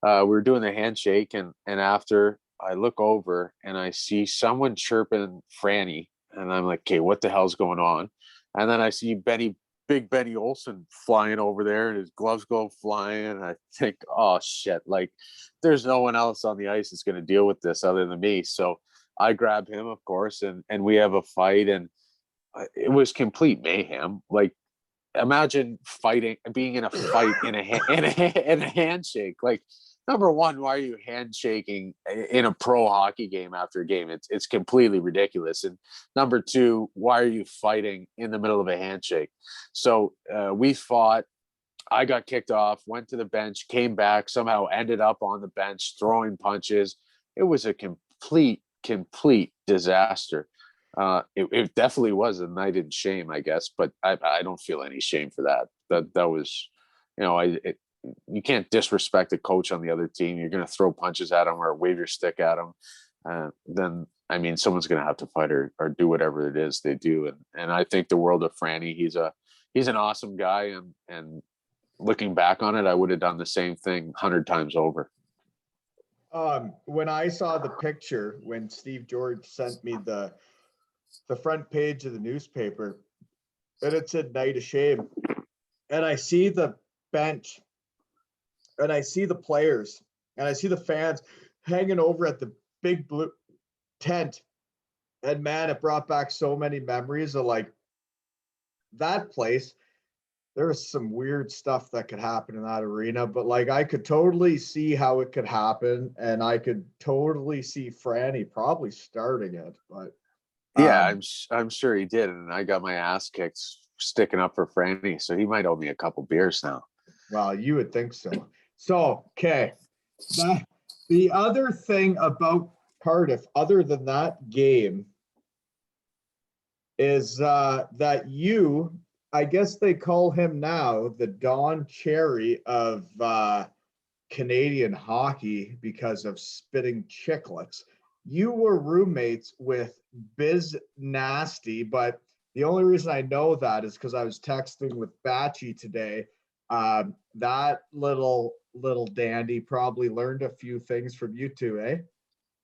we were doing the handshake, and after I look over and I see someone chirping Franny, and I'm like, okay, what the hell's going on? And then I see Big Benny Olsen flying over there, and his gloves go flying. And I think, oh shit, like there's no one else on the ice that's going to deal with this other than me. So I grab him, of course, and we have a fight, and it was complete mayhem. Like, imagine being in a fight in a handshake. Like, number one, why are you handshaking in a pro hockey game after a game? It's completely ridiculous. And number two, why are you fighting in the middle of a handshake? So we fought. I got kicked off, went to the bench, came back, somehow ended up on the bench throwing punches. It was a complete disaster. It definitely was a night in shame, I guess, but I don't feel any shame for that. That was, you know, you can't disrespect a coach on the other team. You're going to throw punches at them or wave your stick at them. Then I mean, someone's going to have to fight or do whatever it is they do. And I think the world of Franny, he's an awesome guy. And looking back on it, I would have done the same thing 100 times over. When I saw the picture, when Steve George sent me the front page of the newspaper, and it said Night of Shame, and I see the bench, and I see the players, and I see the fans hanging over at the big blue tent, and man, it brought back so many memories of like that place. There was some weird stuff that could happen in that arena, but like I could totally see how it could happen, and I could totally see Franny probably starting it. But yeah, I'm sure he did, and I got my ass kicked sticking up for Franny, so he might owe me a couple beers now. Well, you would think so. So okay, the other thing about Cardiff, other than that game, is that you, I guess they call him now the Don Cherry of Canadian hockey because of spitting chicklets. You were roommates with Biz Nasty, but the only reason I know that is because I was texting with Batchy today. That little dandy probably learned a few things from you two, eh?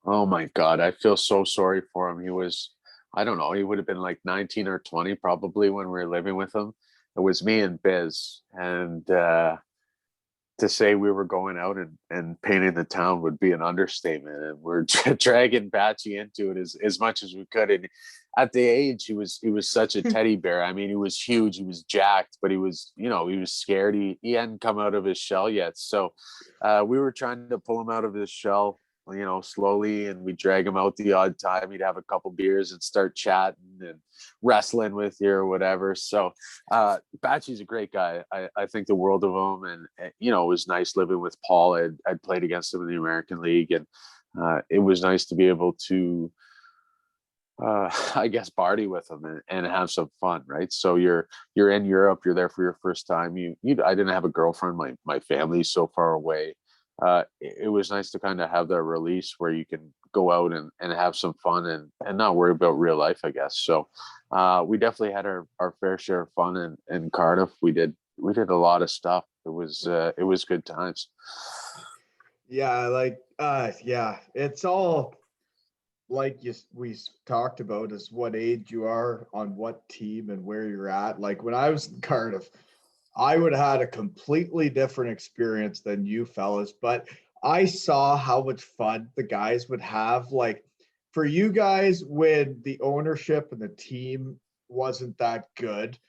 Oh my God, I feel so sorry for him. He was, I don't know, he would have been like 19 or 20 probably when we were living with him. It was me and Biz, and to say we were going out and painting the town would be an understatement. And we're dragging Batchy into it as much as we could. And at the age, he was such a teddy bear. I mean, he was huge, he was jacked, but he was, he was scared. He hadn't come out of his shell yet. So we were trying to pull him out of his shell, slowly, and we drag him out the odd time. He'd have a couple beers and start chatting and wrestling with you or whatever. So Batchy's a great guy. I think the world of him, and it was nice living with Paul. I'd played against him in the American League, and it was nice to be able to I guess party with them and have some fun, right? So you're in Europe, you're there for your first time. I didn't have a girlfriend, my family's so far away. It was nice to kind of have that release where you can go out and have some fun and not worry about real life, I guess. So we definitely had our fair share of fun in Cardiff. We did a lot of stuff. It was good times. Yeah, yeah, it's all like we talked about is what age you are on what team and where you're at. Like when I was in Cardiff, I would have had a completely different experience than you fellas, but I saw how much fun the guys would have. Like for you guys, when the ownership and the team wasn't that good,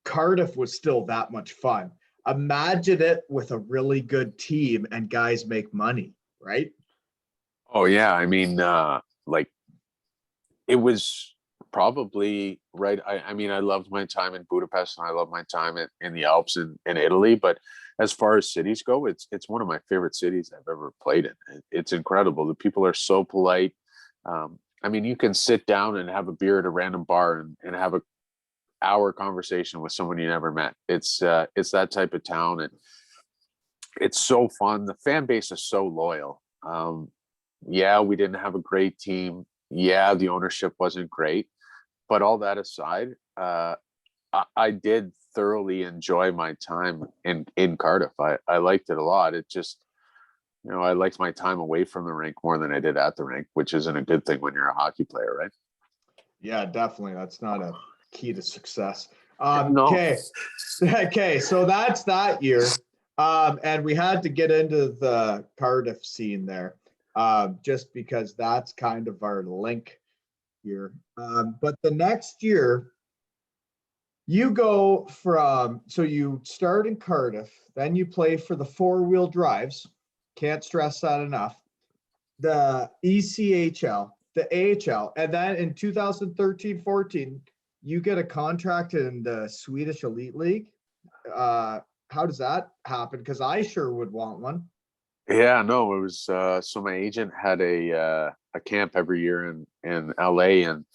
Cardiff was still that much fun. Imagine it with a really good team and guys make money, right? Oh yeah, I mean, like it was probably right. I mean, I loved my time in Budapest and I love my time in the Alps in Italy. But as far as cities go, it's one of my favorite cities I've ever played in. It's incredible. The people are so polite. I mean, you can sit down and have a beer at a random bar and have a hour conversation with someone you never met. It's that type of town, and it's so fun. The fan base is so loyal. Yeah, we didn't have a great team. Yeah, the ownership wasn't great. But all that aside, I did thoroughly enjoy my time in Cardiff. I liked it a lot. It just, I liked my time away from the rink more than I did at the rink, which isn't a good thing when you're a hockey player, right? Yeah, definitely. That's not a key to success. No. Okay. So that's that year. And we had to get into the Cardiff scene there, just because that's kind of our link here. But the next year, you go so you start in Cardiff, then you play for the four-wheel drives. Can't stress that enough. The ECHL, the AHL, and then in 2013-14, you get a contract in the Swedish Elite League. How does that happen? Because I sure would want one. Yeah, no, it was so my agent had a camp every year in LA, and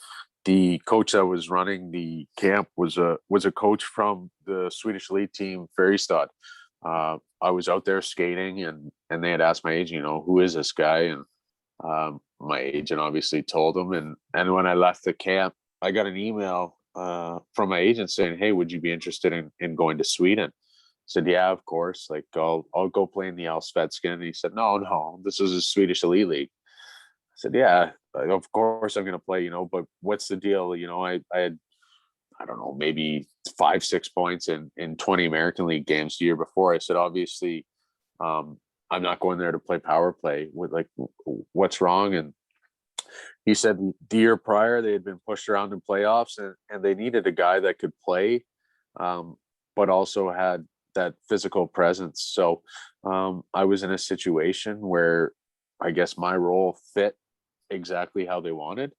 the coach that was running the camp was a coach from the Swedish elite team, Färjestad. I was out there skating, and they had asked my agent, who is this guy? And My agent obviously told him, and when I left the camp, I got an email from my agent saying, "Hey, would you be interested in going to Sweden?" I said, "Yeah, of course. Like, I'll go play in the Allsvenskan." And he said, "No, this is a Swedish elite league." I said, "Yeah, of course I'm going to play. But what's the deal? I had, I don't know, maybe 5-6 points in 20 American League games the year before." I said, "Obviously, I'm not going there to play power play. What's wrong?" And he said the year prior they had been pushed around in playoffs, and they needed a guy that could play, but also had that physical presence. So I was in a situation where I guess my role fit exactly how they wanted.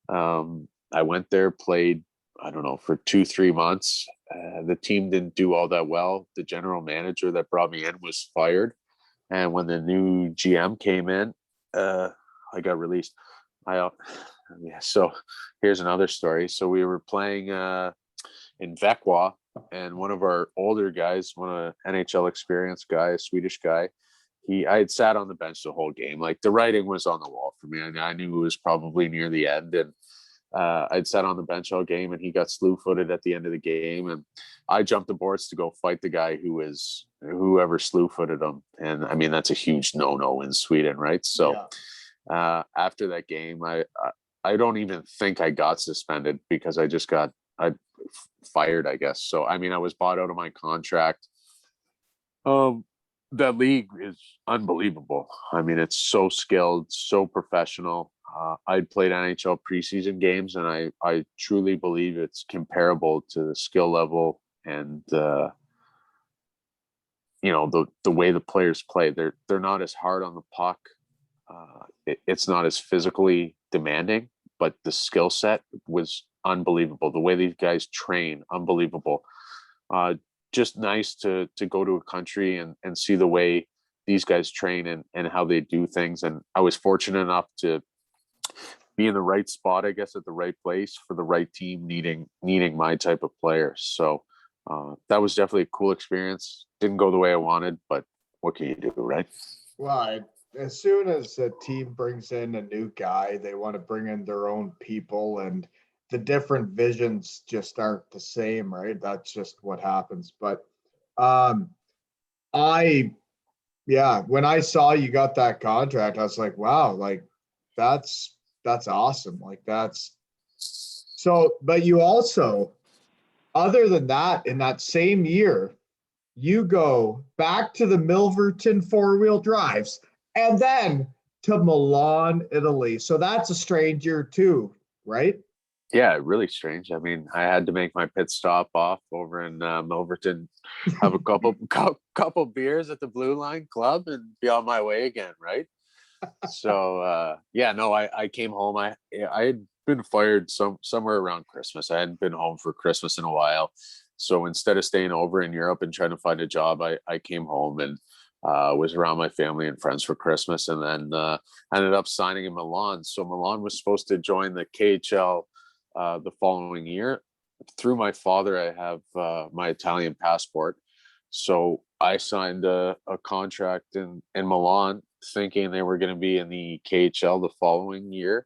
I went there, played, I don't know, for 2-3 months. The team didn't do all that well. The general manager that brought me in was fired. And when the new GM came in, I got released. Yeah, so here's another story. So we were playing in Växjö, and one of our older guys, one of NHL experienced guy, a Swedish guy, I had sat on the bench the whole game. Like, the writing was on the wall for me. I knew it was probably near the end, and I'd sat on the bench all game, and he got slew-footed at the end of the game, and I jumped the boards to go fight the guy whoever slew-footed him. And I mean, that's a huge no-no in Sweden, right? So after that game, I don't even think I got suspended, because I fired, I guess. So I mean, I was bought out of my contract. That league is unbelievable. I mean, it's so skilled, so professional. I'd played NHL preseason games, and I truly believe it's comparable to the skill level and the way the players play. They're not as hard on the puck. It's not as physically demanding, but the skill set was unbelievable. The way these guys train, unbelievable. Just nice to go to a country and see the way these guys train and how they do things. And I was fortunate enough to be in the right spot, I guess, at the right place for the right team needing my type of player. So that was definitely a cool experience. Didn't go the way I wanted, but what can you do, right? Well, as soon as a team brings in a new guy, they want to bring in their own people, and the different visions just aren't the same, right? That's just what happens. But when I saw you got that contract, I was like, wow, like that's awesome. Like that's so, but you also, other than that, in that same year, you go back to the Milverton four-wheel drives and then to Milan, Italy. So that's a strange year too, right? Yeah, really strange. I mean, I had to make my pit stop off over in Milverton, have a couple beers at the Blue Line Club, and be on my way again, right? So yeah, no, I came home. I had been fired somewhere around Christmas. I hadn't been home for Christmas in a while. So instead of staying over in Europe and trying to find a job, I came home and was around my family and friends for Christmas, and then ended up signing in Milan. So Milan was supposed to join the KHL the following year. Through my father, I have my Italian passport. So I signed a contract in Milan, thinking they were going to be in the KHL the following year,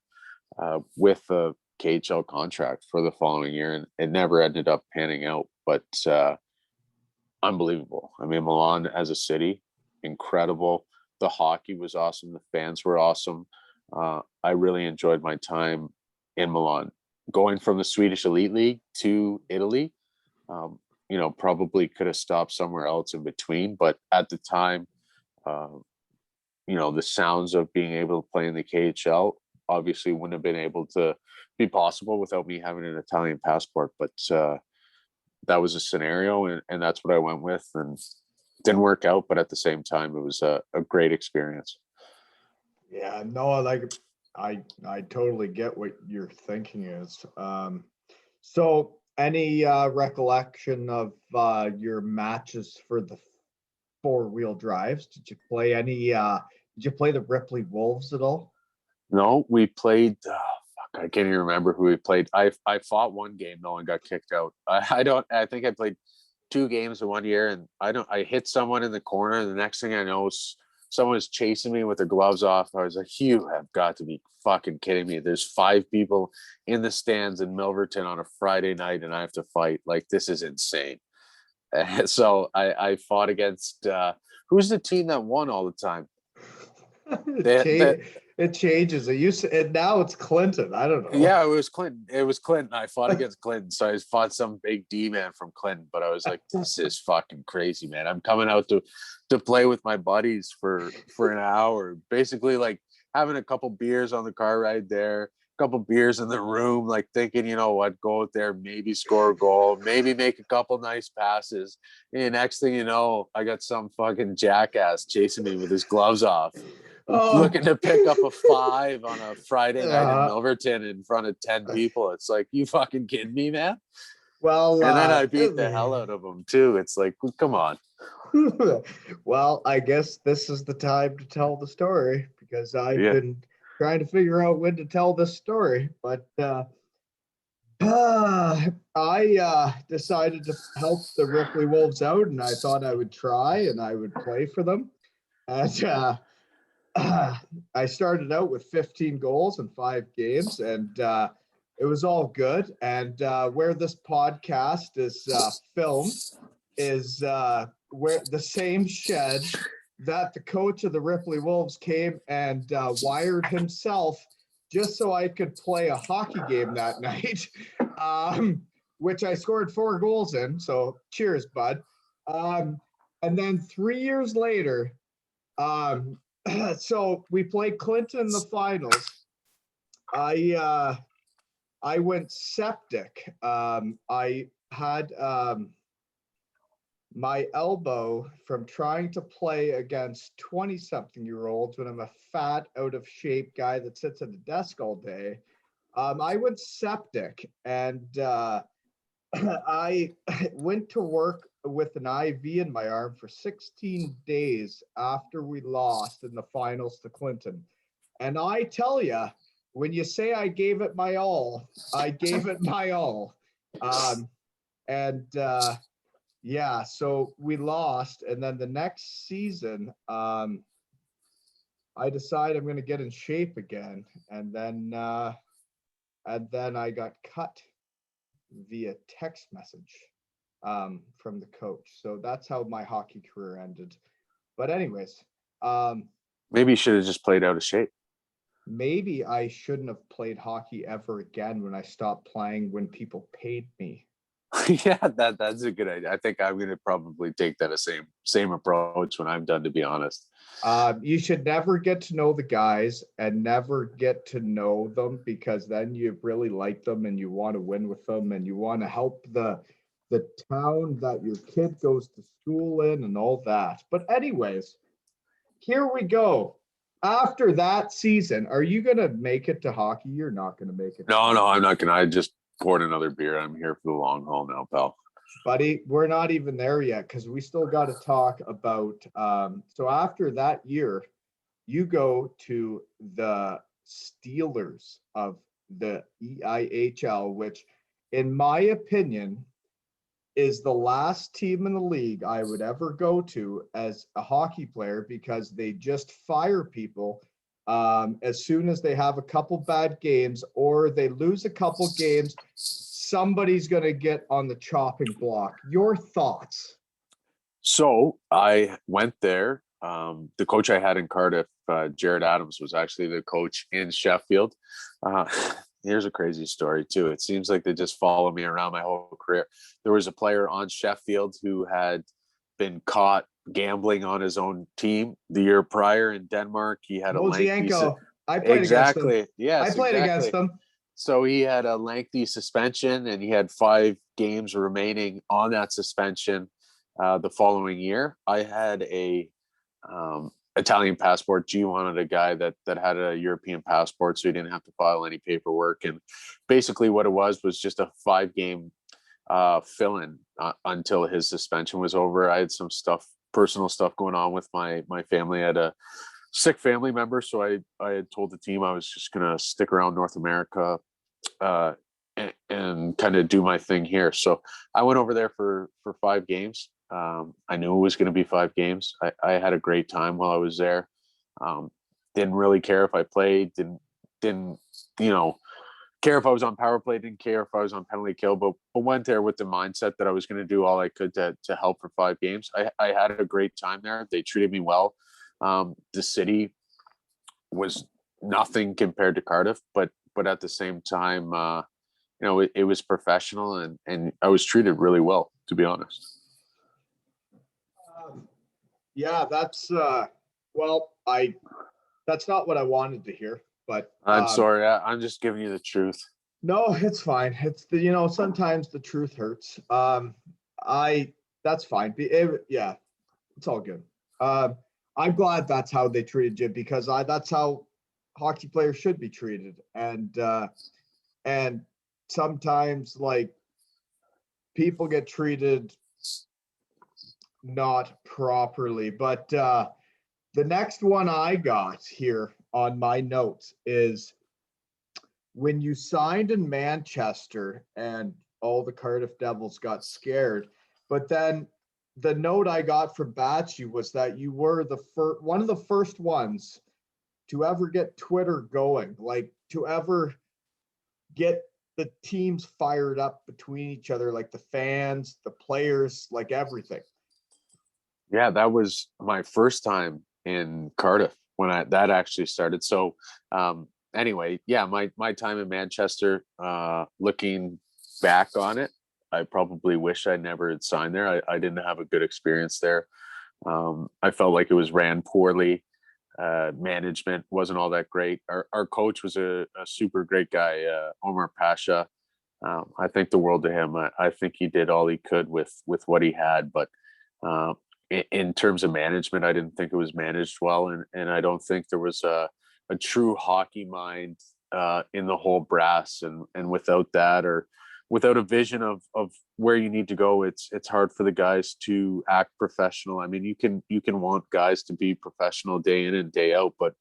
with a KHL contract for the following year. And it never ended up panning out, but unbelievable. I mean, Milan as a city, incredible. The hockey was awesome. The fans were awesome. I really enjoyed my time in Milan. Going from the Swedish Elite League to Italy, probably could have stopped somewhere else in between. But at the time, the sounds of being able to play in the KHL obviously wouldn't have been able to be possible without me having an Italian passport. But that was a scenario, and that's what I went with, and didn't work out. But at the same time, it was a great experience. Yeah, no, like I totally get what your thinking is. So any recollection of your matches for the four-wheel drives? Did you play the Ripley Wolves at all? No, we played. I can't even remember who we played. I fought one game though and got kicked out. I think I played 2 games in one year, and I hit someone in the corner. And the next thing I know, someone was chasing me with their gloves off. I was like, you have got to be fucking kidding me. There's 5 people in the stands in Milverton on a Friday night and I have to fight. Like, this is insane. And so I fought against, who's the team that won all the time? It changes. It used to, and now it's Clinton. I don't know. Yeah, it was Clinton. I fought against Clinton. So I fought some big D man from Clinton, but I was like, this is fucking crazy, man. I'm coming out to play with my buddies for an hour, basically like having a couple beers on the car ride there, a couple beers in the room, like thinking, you know what, go out there, maybe score a goal, maybe make a couple nice passes. And next thing you know, I got some fucking jackass chasing me with his gloves off. Looking to pick up a 5 on a Friday night in Milverton in front of 10 people. It's like, you fucking kidding me, man? Well, and then I beat the hell out of them too. It's like, come on. Well, I guess this is the time to tell the story, because I've been trying to figure out when to tell this story. But I decided to help the Ripley Wolves out, and I thought I would try and I would play for them. And I started out with 15 goals in 5 games, and it was all good. And where this podcast is filmed is where the same shed that the coach of the Ripley Wolves came and wired himself just so I could play a hockey game that night, which I scored 4 goals in. So cheers, bud. And then 3 years later, so we played Clinton in the finals. I went septic. I had my elbow from trying to play against 20-something-year-olds when I'm a fat, out of shape guy that sits at a desk all day. I went septic, and I went to work with an IV in my arm for 16 days after we lost in the finals to Clinton. And I tell you, when you say I gave it my all, I gave it my all. Yeah, so we lost. And then the next season, I decide I'm going to get in shape again. And then I got cut via text message from the coach. So that's how my hockey career ended. But anyways, maybe you should have just played out of shape. Maybe I shouldn't have played hockey ever again when I stopped playing when people paid me. Yeah, that's a good idea. I think I'm going to probably take that same approach when I'm done, to be honest. You should never get to know the guys and never get to know them, because then you really like them and you want to win with them and you want to help the town that your kid goes to school in and all that. But anyways, here we go. After that season, are you going to make it to hockey? You're not going to make it. No, I'm not going to. I just poured another beer. I'm here for the long haul now, pal. Buddy, we're not even there yet, because we still got to talk about so after that year, you go to the Steelers of the EIHL, which in my opinion is the last team in the league I would ever go to as a hockey player, because they just fire people as soon as they have a couple bad games or they lose a couple games. Somebody's going to get on the chopping block. Your thoughts? So I went there. The coach I had in Cardiff, Jared Adams, was actually the coach in Sheffield. Here's a crazy story too. It seems like they just follow me around my whole career. There was a player on Sheffield who had been caught gambling on his own team the year prior in Denmark. He had a lengthy I played against him. Yes, I played against him. So he had a lengthy suspension, and he had 5 games remaining on that suspension the following year. I had a Italian passport. G wanted a guy that had a European passport, so he didn't have to file any paperwork. And basically what it was just a 5-game fill-in until his suspension was over. I had some personal stuff going on with my family. I had a sick family member, so I had told the team I was just going to stick around North America and kind of do my thing here. So I went over there for 5 games. I knew it was going to be 5 games. I had a great time while I was there. Didn't really care if I played, didn't care if I was on power play, didn't care if I was on penalty kill, but went there with the mindset that I was going to do all I could to help for 5 games. I had a great time there. They treated me well. The city was nothing compared to Cardiff, but at the same time, it was professional, and I was treated really well, to be honest. Yeah, that's that's not what I wanted to hear, but I'm sorry. I'm just giving you the truth. no, it's fine. It's sometimes the truth hurts. That's fine. Yeah, it's all good. I'm glad that's how they treated you, because that's how hockey players should be treated. And sometimes, like, people get treated not properly. But the next one I got here on my notes is when you signed in Manchester and all the Cardiff Devils got scared. But then the note I got from Batchy was that you were one of the first ones to ever get Twitter going, like to ever get the teams fired up between each other, like the fans, the players, like everything. Yeah, that was my first time in Cardiff when that actually started. So anyway, yeah, my time in Manchester, looking back on it, I probably wish I never had signed there. I didn't have a good experience there. I felt like it was ran poorly. Management wasn't all that great. Our coach was a super great guy, Omar Pasha. I think the world to him. I think he did all he could with what he had, but in terms of management, I didn't think it was managed well, and I don't think there was a true hockey mind in the whole brass, and without that, or without a vision of where you need to go, it's hard for the guys to act professional. I mean, you can want guys to be professional day in and day out, but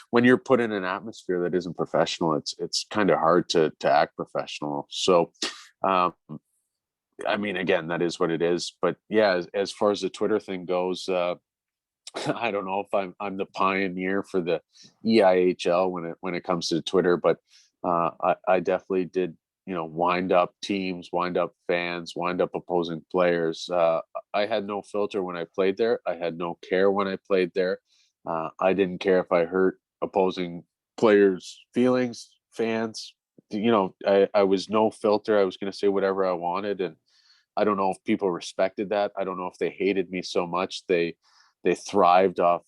when you're put in an atmosphere that isn't professional, it's kind of hard to act professional. So I mean, again, that is what it is. But yeah, as far as the Twitter thing goes, I don't know if I'm the pioneer for the EIHL when it comes to Twitter, but I definitely did, wind up teams, wind up fans, wind up opposing players. I had no filter when I played there. I had no care when I played there. I didn't care if I hurt opposing players' feelings, fans. I was no filter. I was going to say whatever I wanted, and I don't know if people respected that. I don't know if they hated me so much they thrived off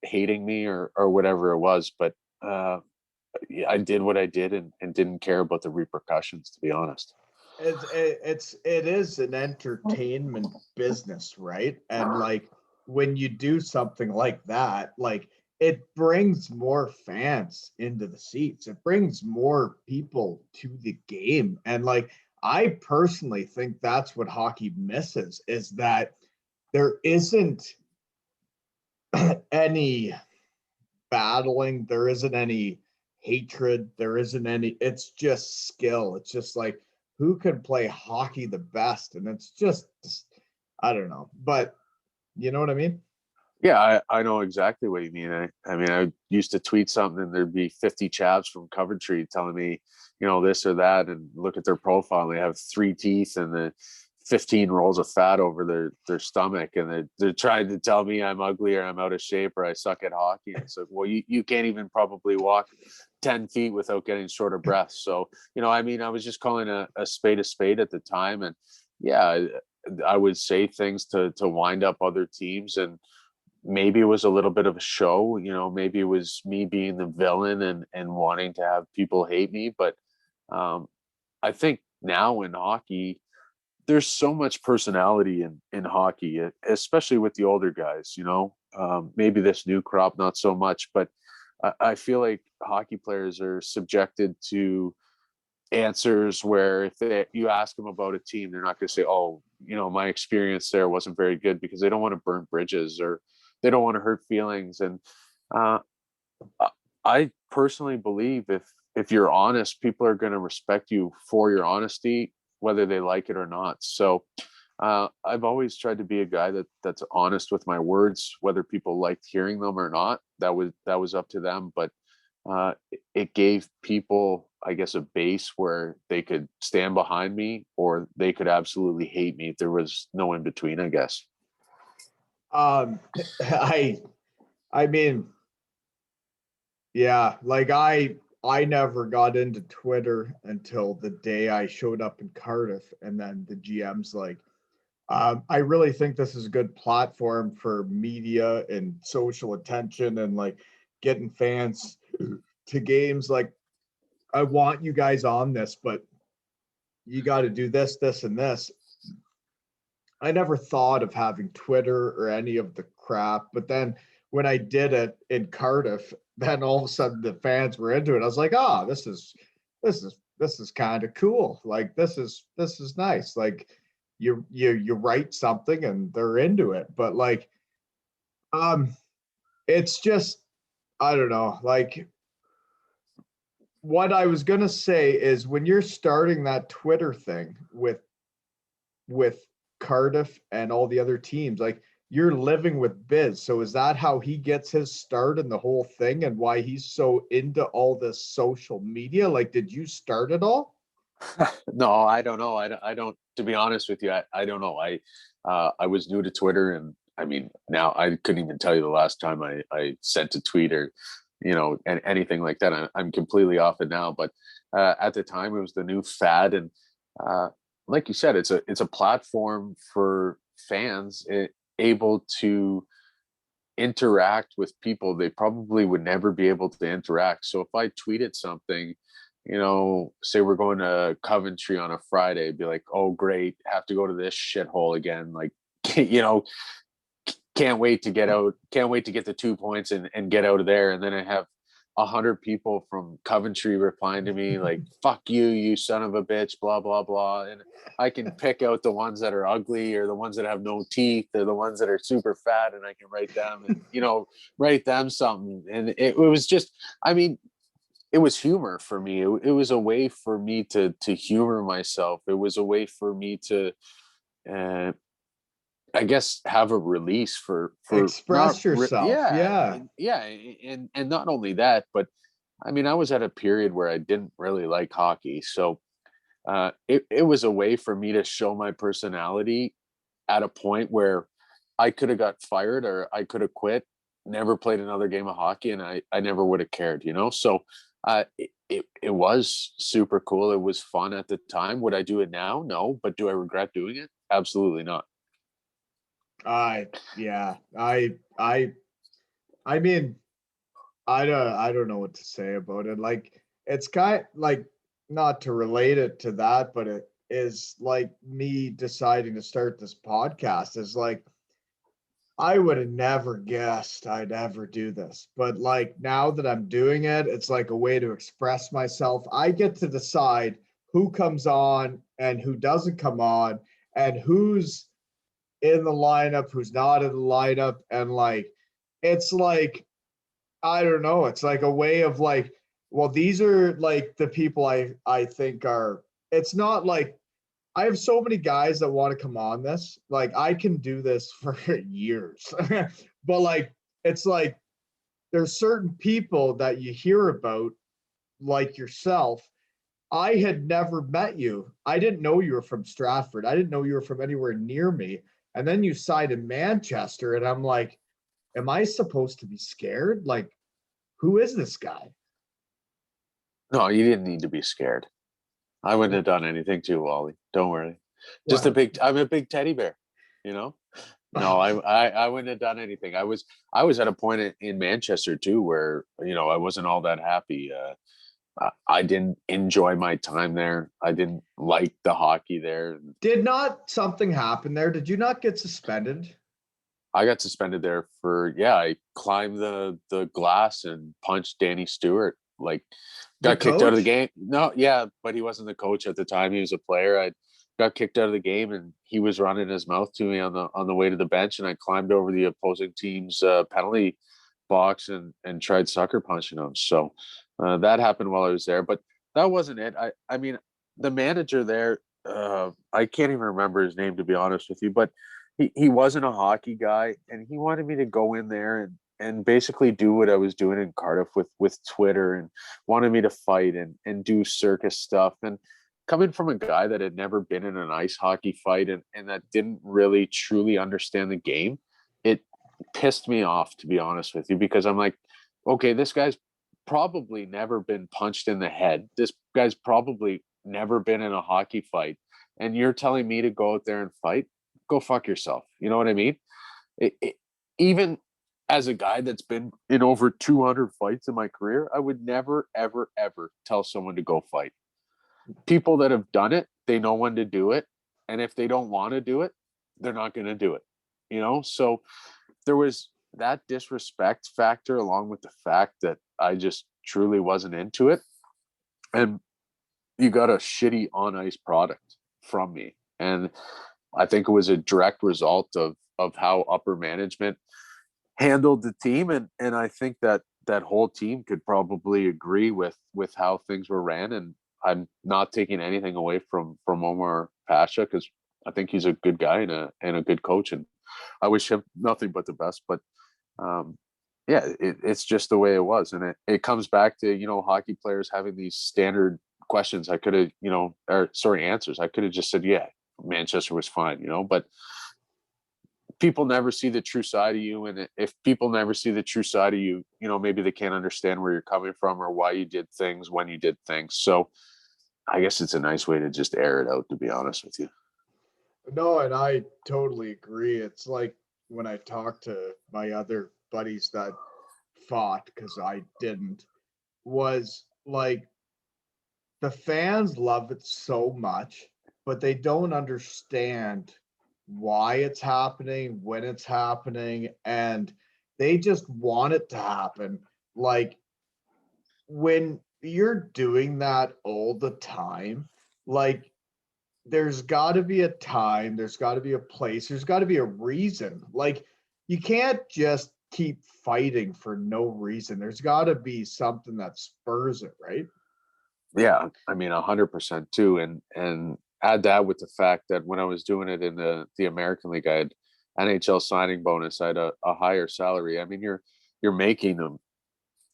hating me or whatever it was. But I did what I did and didn't care about the repercussions, to be honest. It is an entertainment business, right? And like when you do something like that, like it brings more fans into the seats. It brings more people to the game. And like I personally think that's what hockey misses, is that there isn't any battling, there isn't any hatred, there isn't any, it's just skill. It's just like who can play hockey the best, and it's just I don't know, but you know what I mean. Yeah, I know exactly what you mean. I mean, I used to tweet something and there'd be 50 chavs from Coventry telling me, this or that, and look at their profile. And they have 3 teeth and the 15 rolls of fat over their stomach, and they're trying to tell me I'm ugly or I'm out of shape or I suck at hockey. And it's like, well, you can't even probably walk 10 feet without getting short of breath. So, I mean, I was just calling a spade at the time. And yeah, I would say things to wind up other teams, and maybe it was a little bit of a show, maybe it was me being the villain and wanting to have people hate me. But I think now in hockey, there's so much personality in hockey, especially with the older guys, maybe this new crop, not so much, but I feel like hockey players are subjected to answers where if you ask them about a team, they're not going to say, oh, my experience there wasn't very good, because they don't want to burn bridges or they don't want to hurt feelings. And I personally believe if you're honest, people are going to respect you for your honesty, whether they like it or not. So I've always tried to be a guy that's honest with my words, whether people liked hearing them or not. That was up to them. But it gave people, I guess, a base where they could stand behind me or they could absolutely hate me. There was no in between, I guess. Um, I mean, yeah, like I never got into Twitter until the day I showed up in Cardiff, and then the GM's like, I really think this is a good platform for media and social attention and like getting fans to games. Like, I want you guys on this, but you got to do this, this, and this. I never thought of having Twitter or any of the crap, but then when I did it in Cardiff, then all of a sudden the fans were into it. I was like, oh, this is kind of cool. Like this is nice. Like you write something and they're into it. But like it's just I don't know. Like what I was gonna say is when you're starting that Twitter thing with Cardiff and all the other teams, like you're living with Biz. So is that how he gets his start in the whole thing and why he's so into all this social media? Like, did you start it all? No, I don't know. I don't, to be honest with you, I don't know. I was new to Twitter, and I mean, now I couldn't even tell you the last time I sent a tweet or, and anything like that. I'm completely off it now, but at the time it was the new fad. And like you said, it's a platform for fans able to interact with people they probably would never be able to interact. So if I tweeted something, say we're going to Coventry on a Friday, be like, oh great, have to go to this shithole again. Like, can't wait to get out, can't wait to get the 2 points and get out of there. And then I have 100 people from Coventry replying to me like, fuck you, you son of a bitch, blah, blah, blah. And I can pick out the ones that are ugly or the ones that have no teeth or the ones that are super fat, and I can write them and, write them something. And it was just, I mean, it was humor for me. It was a way for me to humor myself. It was a way for me to, I guess, have a release for not Express yourself. Yeah. yeah, and not only that, but I mean, I was at a period where I didn't really like hockey, so it was a way for me to show my personality at a point where I could have got fired or I could have quit, never played another game of hockey, and I never would have cared, So it was super cool. It was fun at the time. Would I do it now? No, but do I regret doing it? Absolutely not. Yeah. I mean, I don't know what to say about it. Like it's kind like not to relate it to that, but it is like me deciding to start this podcast is like I would have never guessed I'd ever do this. But like now that I'm doing it, it's like a way to express myself. I get to decide who comes on and who doesn't come on and who's in the lineup, who's not in the lineup. And like, it's like, I don't know. It's like a way of like, well, these are like the people I think are, it's not like I have so many guys that want to come on this. Like I can do this for years. But like it's like there's certain people that you hear about like yourself. I had never met you. I didn't know you were from Stratford. I didn't know you were from anywhere near me. And then you signed in Manchester and I'm like, am I supposed to be scared? Like who is this guy? No, you didn't need to be scared. I wouldn't have done anything to you, Wally. Don't worry. Just Well, I'm a big teddy bear, you know? No, I wouldn't have done anything. I was at a point in Manchester too, where, I wasn't all that happy. I didn't enjoy my time there. I didn't like the hockey there. did not something happen there? Did you not get suspended? I got suspended there for, yeah, I climbed the glass and punched Danny Stewart. Like, The got kicked out of the coach? game. No, yeah, but he wasn't the coach at the time. He was a player. I got kicked out of the game, and he was running his mouth to me on the way to the bench, and I climbed over the opposing team's penalty box and tried sucker punching him. So that happened while I was there, but that wasn't it. I mean, the manager there, I can't even remember his name, to be honest with you, but he wasn't a hockey guy, and he wanted me to go in there and basically do what I was doing in Cardiff with Twitter, and wanted me to fight and do circus stuff. And coming from a guy that had never been in an ice hockey fight, and that didn't really truly understand the game, it pissed me off, to be honest with you, because I'm like, okay, this guy's probably never been punched in the head. This guy's probably never been in a hockey fight. And you're telling me to go out there and fight? Go fuck yourself. You know what I mean? Even as a guy that's been in over 200 fights in my career, I would never, ever, ever tell someone to go fight. People that have done it, they know when to do it. And if they don't want to do it, they're not going to do it. You know? So there was that disrespect factor, along with the fact that I just truly wasn't into it. And you got a shitty on ice product from me. And I think it was a direct result of how upper management handled the team. And I think that that whole team could probably agree with how things were ran. And I'm not taking anything away from Omar Pasha, because I think he's a good guy and a good coach. And I wish him nothing but the best. But yeah, it's just the way it was. And it comes back to, hockey players having these standard questions. I could have, answers. I could have just said, yeah, Manchester was fine, but people never see the true side of you. And if people never see the true side of you, maybe they can't understand where you're coming from or why you did things when you did things. So I guess it's a nice way to just air it out, to be honest with you. No, and I totally agree. It's like when I talk to my other buddies that fought, because I didn't, was like the fans love it so much, but they don't understand why it's happening, when it's happening, and they just want it to happen. Like when you're doing that all the time, like there's got to be a time, there's got to be a place, there's got to be a reason. Like you can't just keep fighting for no reason. There's got to be something that spurs it, right? Yeah, I mean, 100% too. And add that with the fact that when I was doing it in the American League, I had NHL signing bonus. I had a higher salary. I mean, you're making them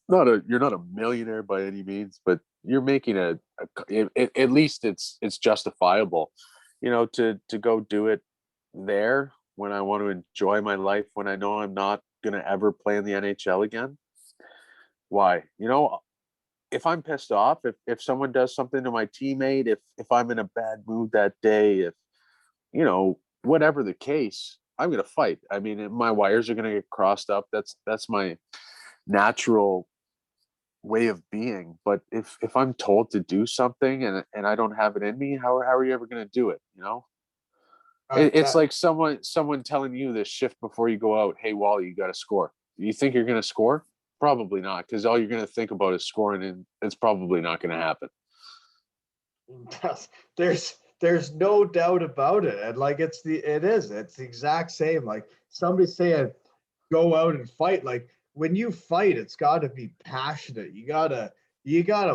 you're not a millionaire by any means, but you're making at least it's justifiable, to go do it there when I want to enjoy my life, when I know I'm not gonna ever play in the NHL again. Why? If I'm pissed off, if someone does something to my teammate, if I'm in a bad mood that day, if whatever the case, I'm gonna fight. I mean, my wires are gonna get crossed up. That's my natural way of being. But if I'm told to do something and I don't have it in me, how are you ever gonna do it? It's That like someone telling you this shift before you go out, hey Wally, you got to score. You think you're gonna score? Probably not, because all you're gonna think about is scoring, and it's probably not gonna happen. there's no doubt about it. And like it's the exact same. Like somebody saying go out and fight. Like when you fight, it's gotta be passionate. You gotta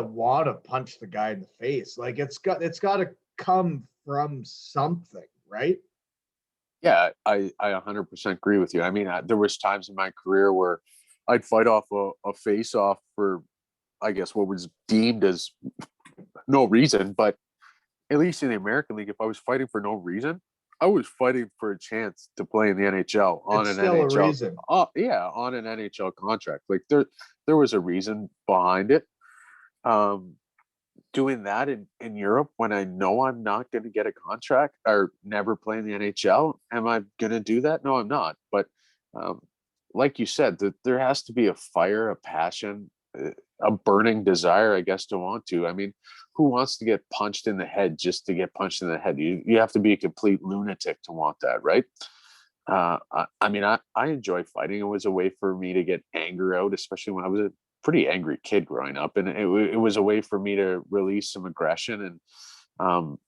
want to punch the guy in the face. Like it's gotta come from something, right? Yeah, I 100% agree with you. I mean, there was times in my career where I'd fight off a face off for, I guess, what was deemed as no reason. But at least in the American League, if I was fighting for no reason, I was fighting for a chance to play in the NHL on It's an still a NHL. reason. Yeah, on an NHL contract. Like there was a reason behind it. Um, Doing that in Europe when I know I'm not going to get a contract or never play in the NHL. Am I going to do that? No, I'm not. But um, like you said, there has to be a fire, a passion, a burning desire, I guess, to want to. I mean, who wants to get punched in the head just to get punched in the head? You have to be a complete lunatic to want that, right? I mean, I enjoy fighting. It was a way for me to get anger out, especially when I was a pretty angry kid growing up, and it was a way for me to release some aggression, and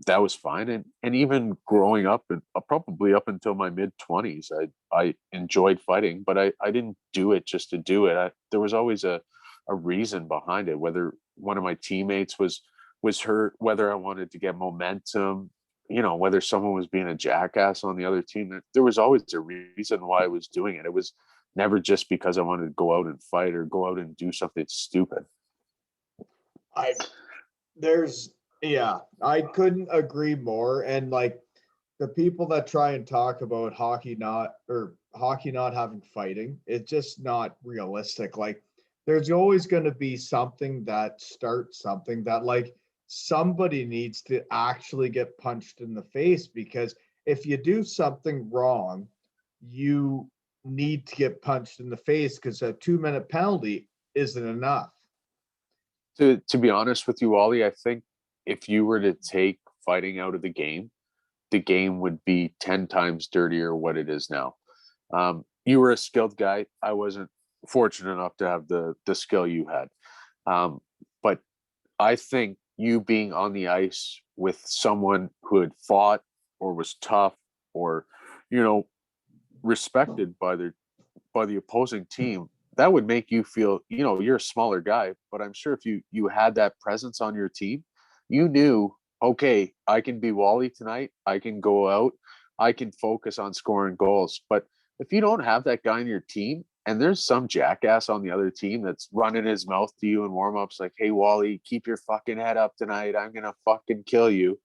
that was fine. And even growing up, and probably up until my mid-20s, I enjoyed fighting, but I didn't do it just to do it. There was always a reason behind it, whether one of my teammates was was hurt, whether I wanted to get momentum, whether someone was being a jackass on the other team. There was always a reason why I was doing it. It was never just because I wanted to go out and fight or go out and do something stupid. I couldn't agree more. And like the people that try and talk about hockey not having fighting, it's just not realistic. Like there's always going to be something that starts something that like somebody needs to actually get punched in the face, because if you do something wrong, you need to get punched in the face, because a 2-minute penalty isn't enough. To be honest with you, Ollie, I think if you were to take fighting out of the game would be 10 times dirtier what it is now. You were a skilled guy. I wasn't fortunate enough to have the skill you had. But I think you being on the ice with someone who had fought or was tough or, respected by the opposing team, that would make you feel, you're a smaller guy, but I'm sure if you had that presence on your team, you knew, okay, I can be Wally tonight. I can go out. I can focus on scoring goals. But if you don't have that guy on your team and there's some jackass on the other team that's running his mouth to you in warmups like, hey, Wally, keep your fucking head up tonight. I'm going to fucking kill you.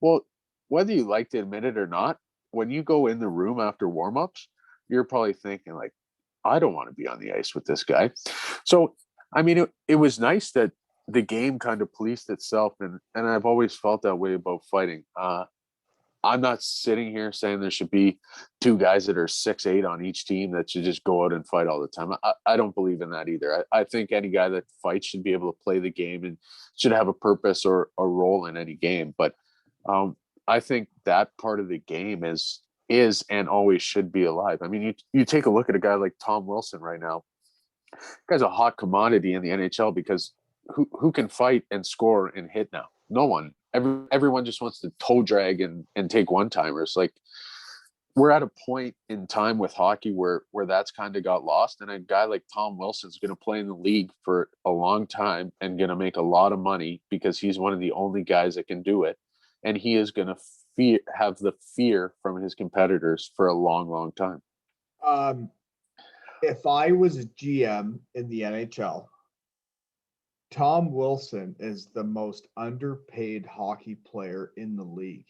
Well, whether you like to admit it or not, when you go in the room after warmups, you're probably thinking like, I don't want to be on the ice with this guy. So, I mean, it was nice that the game kind of policed itself, and I've always felt that way about fighting. I'm not sitting here saying there should be two guys that are 6'8" on each team that should just go out and fight all the time. I don't believe in that either. I think any guy that fights should be able to play the game and should have a purpose or a role in any game. But I think that part of the game is and always should be alive. I mean, you take a look at a guy like Tom Wilson right now. The guy's a hot commodity in the NHL because who can fight and score and hit now? No one. Everyone just wants to toe drag and take one-timers. Like, we're at a point in time with hockey where that's kind of got lost, and a guy like Tom Wilson's going to play in the league for a long time and going to make a lot of money because he's one of the only guys that can do it, and he is going to have the fear from his competitors for a long, long time. If I was a GM in the NHL, Tom Wilson is the most underpaid hockey player in the league.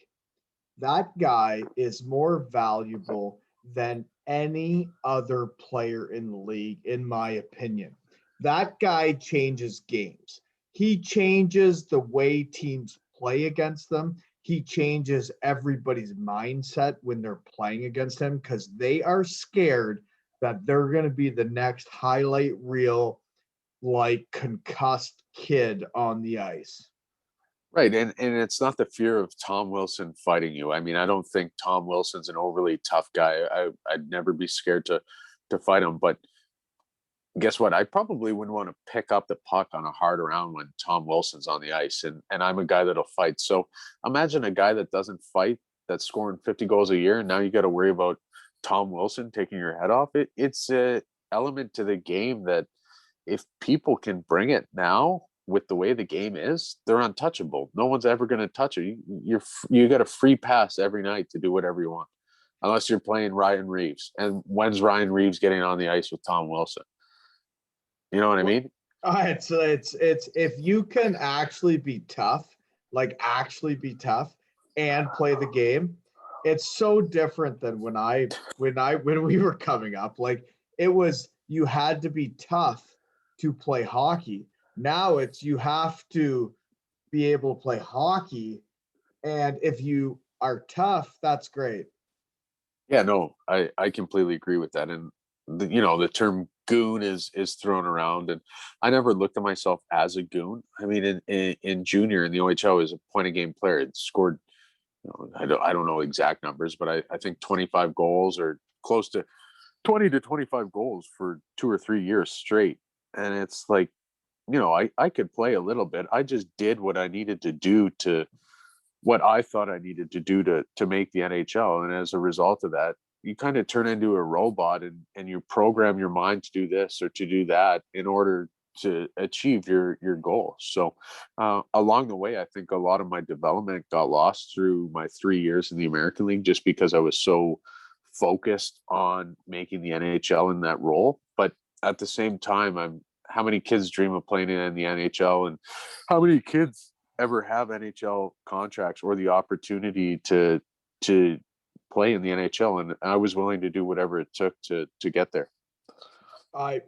That guy is more valuable than any other player in the league, in my opinion. That guy changes games. He changes the way teams play against them. He changes everybody's mindset when they're playing against him, because they are scared that they're going to be the next highlight reel, like concussed kid on the ice. Right. And it's not the fear of Tom Wilson fighting you. I mean, I don't think Tom Wilson's an overly tough guy. I'd never be scared to fight him. But guess what? I probably wouldn't want to pick up the puck on a hard round when Tom Wilson's on the ice. And I'm a guy that'll fight. So imagine a guy that doesn't fight, that's scoring 50 goals a year. And now you got to worry about Tom Wilson taking your head off. It's a element to the game that if people can bring it now, with the way the game is, they're untouchable. No one's ever going to touch you. You got a free pass every night to do whatever you want, unless you're playing Ryan Reeves. And when's Ryan Reeves getting on the ice with Tom Wilson? You know what I mean? It's if you can actually be tough, and play the game, it's so different than when we were coming up. Like, it was, you had to be tough to play hockey. Now it's, you have to be able to play hockey, and if you are tough, that's great. Yeah, no, I completely agree with that. And the term goon is thrown around, and I never looked at myself as a goon. I mean, in junior in the OHL, as a point of game player, it scored, I don't know exact numbers, but I think 25 goals or close to 20 to 25 goals for 2 or 3 years straight. And it's like, I could play a little bit. I just did what I needed to do to what I thought I needed to do to make the NHL. And as a result of that, you kind of turn into a robot and you program your mind to do this or to do that in order achieve your goal. So along the way, I think a lot of my development got lost through my 3 years in the American League, just because I was so focused on making the NHL in that role. But at the same time, how many kids dream of playing in the NHL, and how many kids ever have NHL contracts or the opportunity to play in the NHL? And I was willing to do whatever it took to get there. I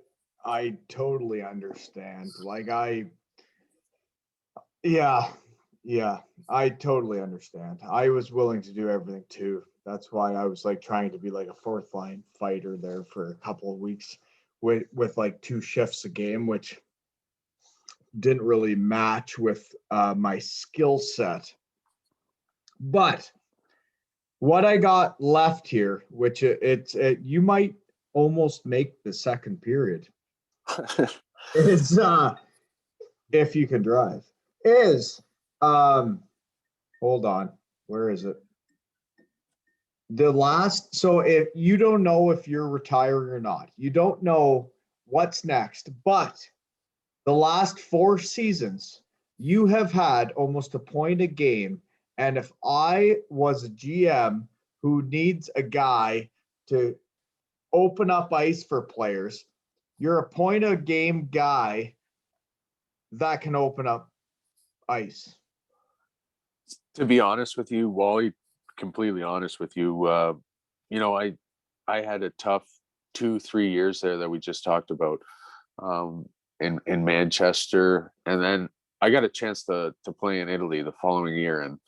totally understand. Like yeah, I totally understand. I was willing to do everything too. That's why I was like trying to be like a fourth line fighter there for a couple of weeks with like 2 shifts a game, which didn't really match with my skill set. But what I got left here, which you might almost make the second period, is if you can drive, is hold on, where is it? So if you don't know if you're retiring or not, you don't know what's next, but the last 4 seasons, you have had almost a point a game. And if I was a GM who needs a guy to open up ice for players, you're a point a game guy that can open up ice. To be honest with you, Wally, completely honest with you, I had a tough 2-3 years there that we just talked about in Manchester, and then I got a chance to play in Italy the following year. And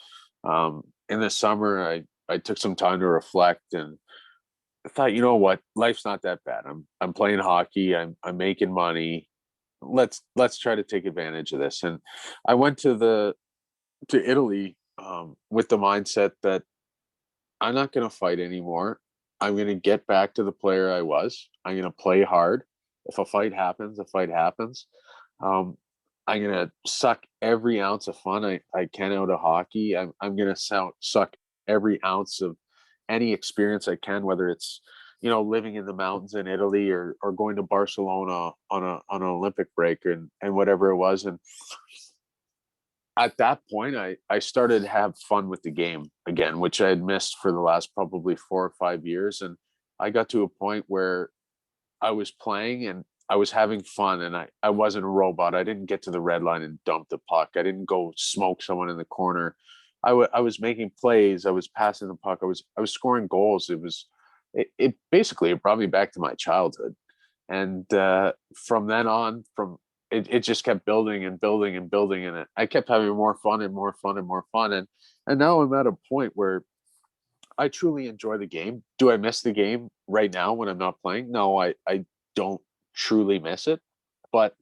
in the summer, I took some time to reflect, and I thought, you know what, life's not that bad. I'm playing hockey. I'm making money. Let's try to take advantage of this. And I went to Italy with the mindset that I'm not going to fight anymore. I'm going to get back to the player I was. I'm going to play hard. If a fight happens, a fight happens. I'm going to suck every ounce of fun I can out of hockey. I'm going to suck every ounce of any experience I can, whether it's, living in the mountains in Italy or going to Barcelona on an Olympic break and whatever it was. And at that point, I started to have fun with the game again, which I had missed for the last probably 4 or 5 years. And I got to a point where I was playing and I was having fun, and I wasn't a robot. I didn't get to the red line and dump the puck. I didn't go smoke someone in the corner. I was making plays. I was passing the puck. I was scoring goals. It basically brought me back to my childhood. And from then on, it just kept building and building and building. And I kept having more fun and more fun and more fun. And now I'm at a point where I truly enjoy the game. Do I miss the game right now when I'm not playing? No, I don't truly miss it. But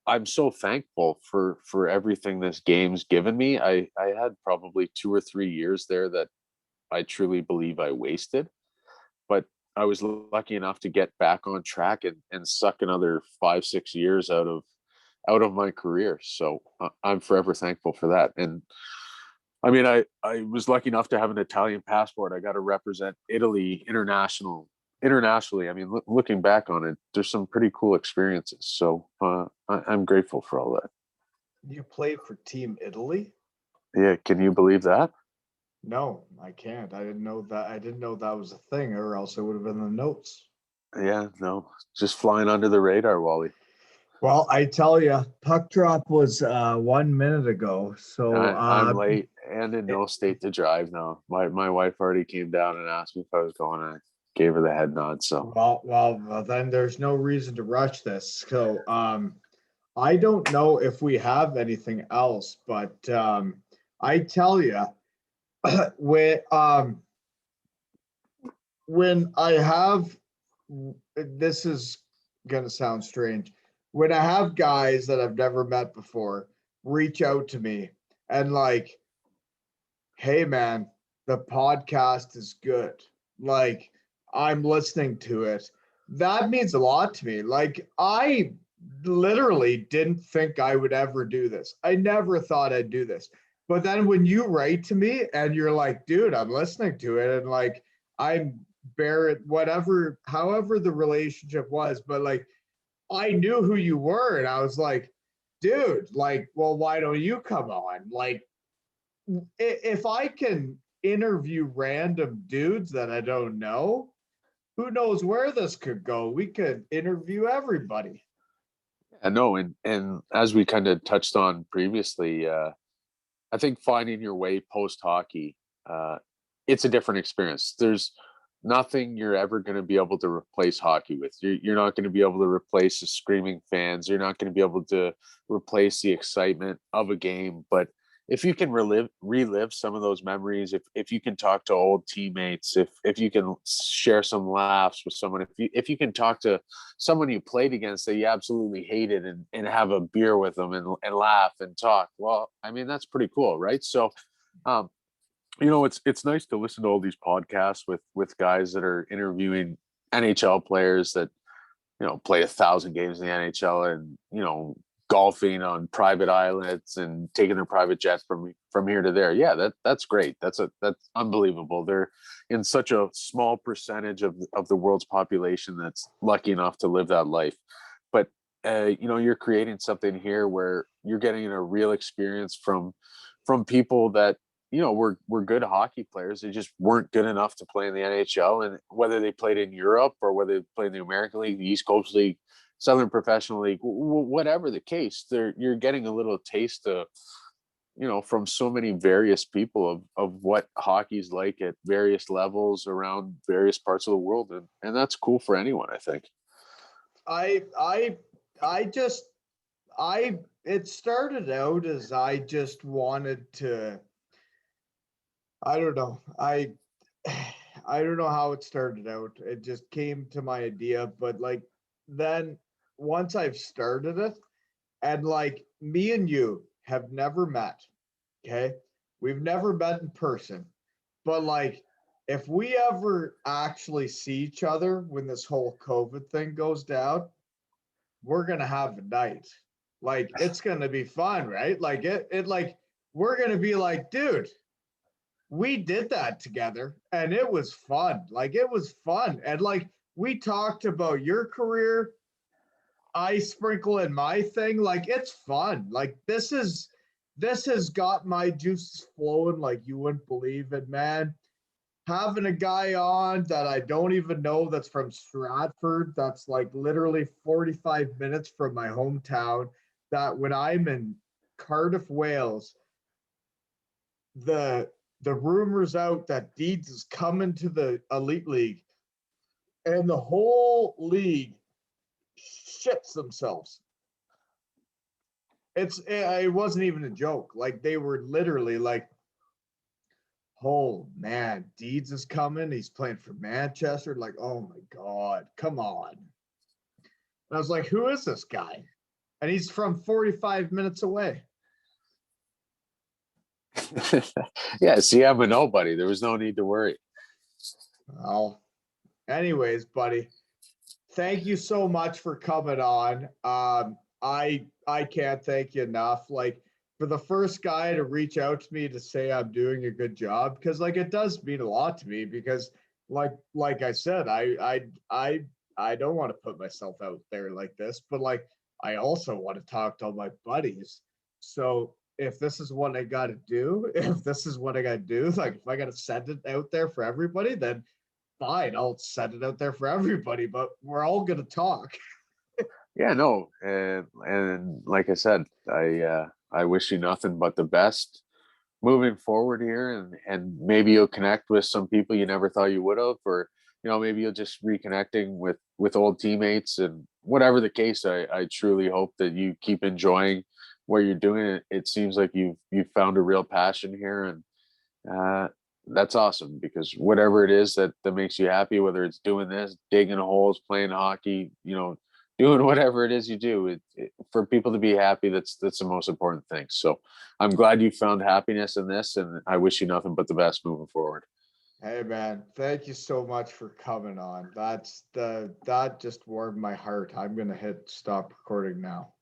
I'm so thankful for everything this game's given me. I had probably 2 or 3 years there that I truly believe I wasted. But I was lucky enough to get back on track and suck another 5-6 years out of my career. So I'm forever thankful for that. And I mean, I was lucky enough to have an Italian passport. I got to represent Italy internationally. I mean, looking back on it, there's some pretty cool experiences. So I'm grateful for all that. You played for Team Italy? Yeah. Can you believe that? No, I can't. I didn't know that. I didn't know that was a thing, or else it would have been in the notes. Yeah, no, just flying under the radar, Wally. Well, I tell you, puck drop was 1 minute ago. So I'm late and in no state to drive now. My wife already came down and asked me if I was going. I gave her the head nod. So well, then there's no reason to rush this. So I don't know if we have anything else, but I tell you, when I have, this is gonna sound strange, when I have guys that I've never met before reach out to me and like, hey man, the podcast is good. Like, I'm listening to it. That means a lot to me. Like, I literally didn't think I would ever do this. I never thought I'd do this. But then when you write to me and you're like, dude, I'm listening to it, and like, I'm however the relationship was, but like, I knew who you were, and I was like, dude, like, well, why don't you come on? Like, if I can interview random dudes that I don't know, who knows where this could go? We could interview everybody. I know, and as we kind of touched on previously, I think finding your way post hockey, it's a different experience. There's nothing you're ever going to be able to replace hockey with. You're not going to be able to replace the screaming fans. You're not going to be able to replace the excitement of a game. But if you can relive some of those memories, if you can talk to old teammates, if you can share some laughs with someone, if you can talk to someone you played against that you absolutely hated and have a beer with them and laugh and talk, well, I mean, that's pretty cool, right? So um, it's nice to listen to all these podcasts with guys that are interviewing NHL players that play 1,000 games in the NHL and golfing on private islands and taking their private jet from here to there. Yeah, that's great. That's unbelievable. They're in such a small percentage of the world's population that's lucky enough to live that life. But you're creating something here where you're getting a real experience from people that were good hockey players. They just weren't good enough to play in the NHL, and whether they played in Europe or whether they played in the American League, the East Coast League, Southern Professional League, whatever the case, you're getting a little taste of from so many various people of what hockey's like at various levels around various parts of the world, and that's cool for anyone, I think. I just it started out as I just wanted to. I don't know. I don't know how it started out. It just came to my idea, but like then once I've started it, and like me and you have never met, okay? We've never met in person, but like if we ever actually see each other when this whole COVID thing goes down, we're gonna have a night. Like it's gonna be fun, right? Like it like we're gonna be like, dude, we did that together and it was fun. Like it was fun. And like we talked about your career, I sprinkle in my thing. Like it's fun. Like this has got my juices flowing like you wouldn't believe it, man. Having a guy on that I don't even know that's from Stratford, that's like literally 45 minutes from my hometown, that when I'm in Cardiff, Wales, the the rumors out that Deeds is coming to the Elite League, and the whole league shits themselves. It wasn't even a joke. Like they were literally like, "Oh man, Deeds is coming. He's playing for Manchester." Like, oh my god, come on. And I was like, "Who is this guy?" And he's from 45 minutes away. Yeah, see, I'm a nobody. There was no need to worry. Well, anyways, buddy, thank you so much for coming on. I can't thank you enough. Like for the first guy to reach out to me to say I'm doing a good job, because like it does mean a lot to me. Because like I said, I don't want to put myself out there like this, but like I also want to talk to all my buddies. So if this is what I got to do, if this is what I got to do, like if I got to send it out there for everybody, then fine, I'll send it out there for everybody, but we're all gonna talk. Yeah, no, and like I said, I wish you nothing but the best moving forward here, and maybe you'll connect with some people you never thought you would have, or maybe you'll just reconnecting with old teammates, and whatever the case, I truly hope that you keep enjoying what you're doing. It seems like you've found a real passion here, and uh, that's awesome, because whatever it is that makes you happy, whether it's doing this, digging holes, playing hockey, doing whatever it is you do, for people to be happy, that's the most important thing. So I'm glad you found happiness in this, and I wish you nothing but the best moving forward. Hey man, thank you so much for coming on. That just warmed my heart. I'm gonna hit stop recording now.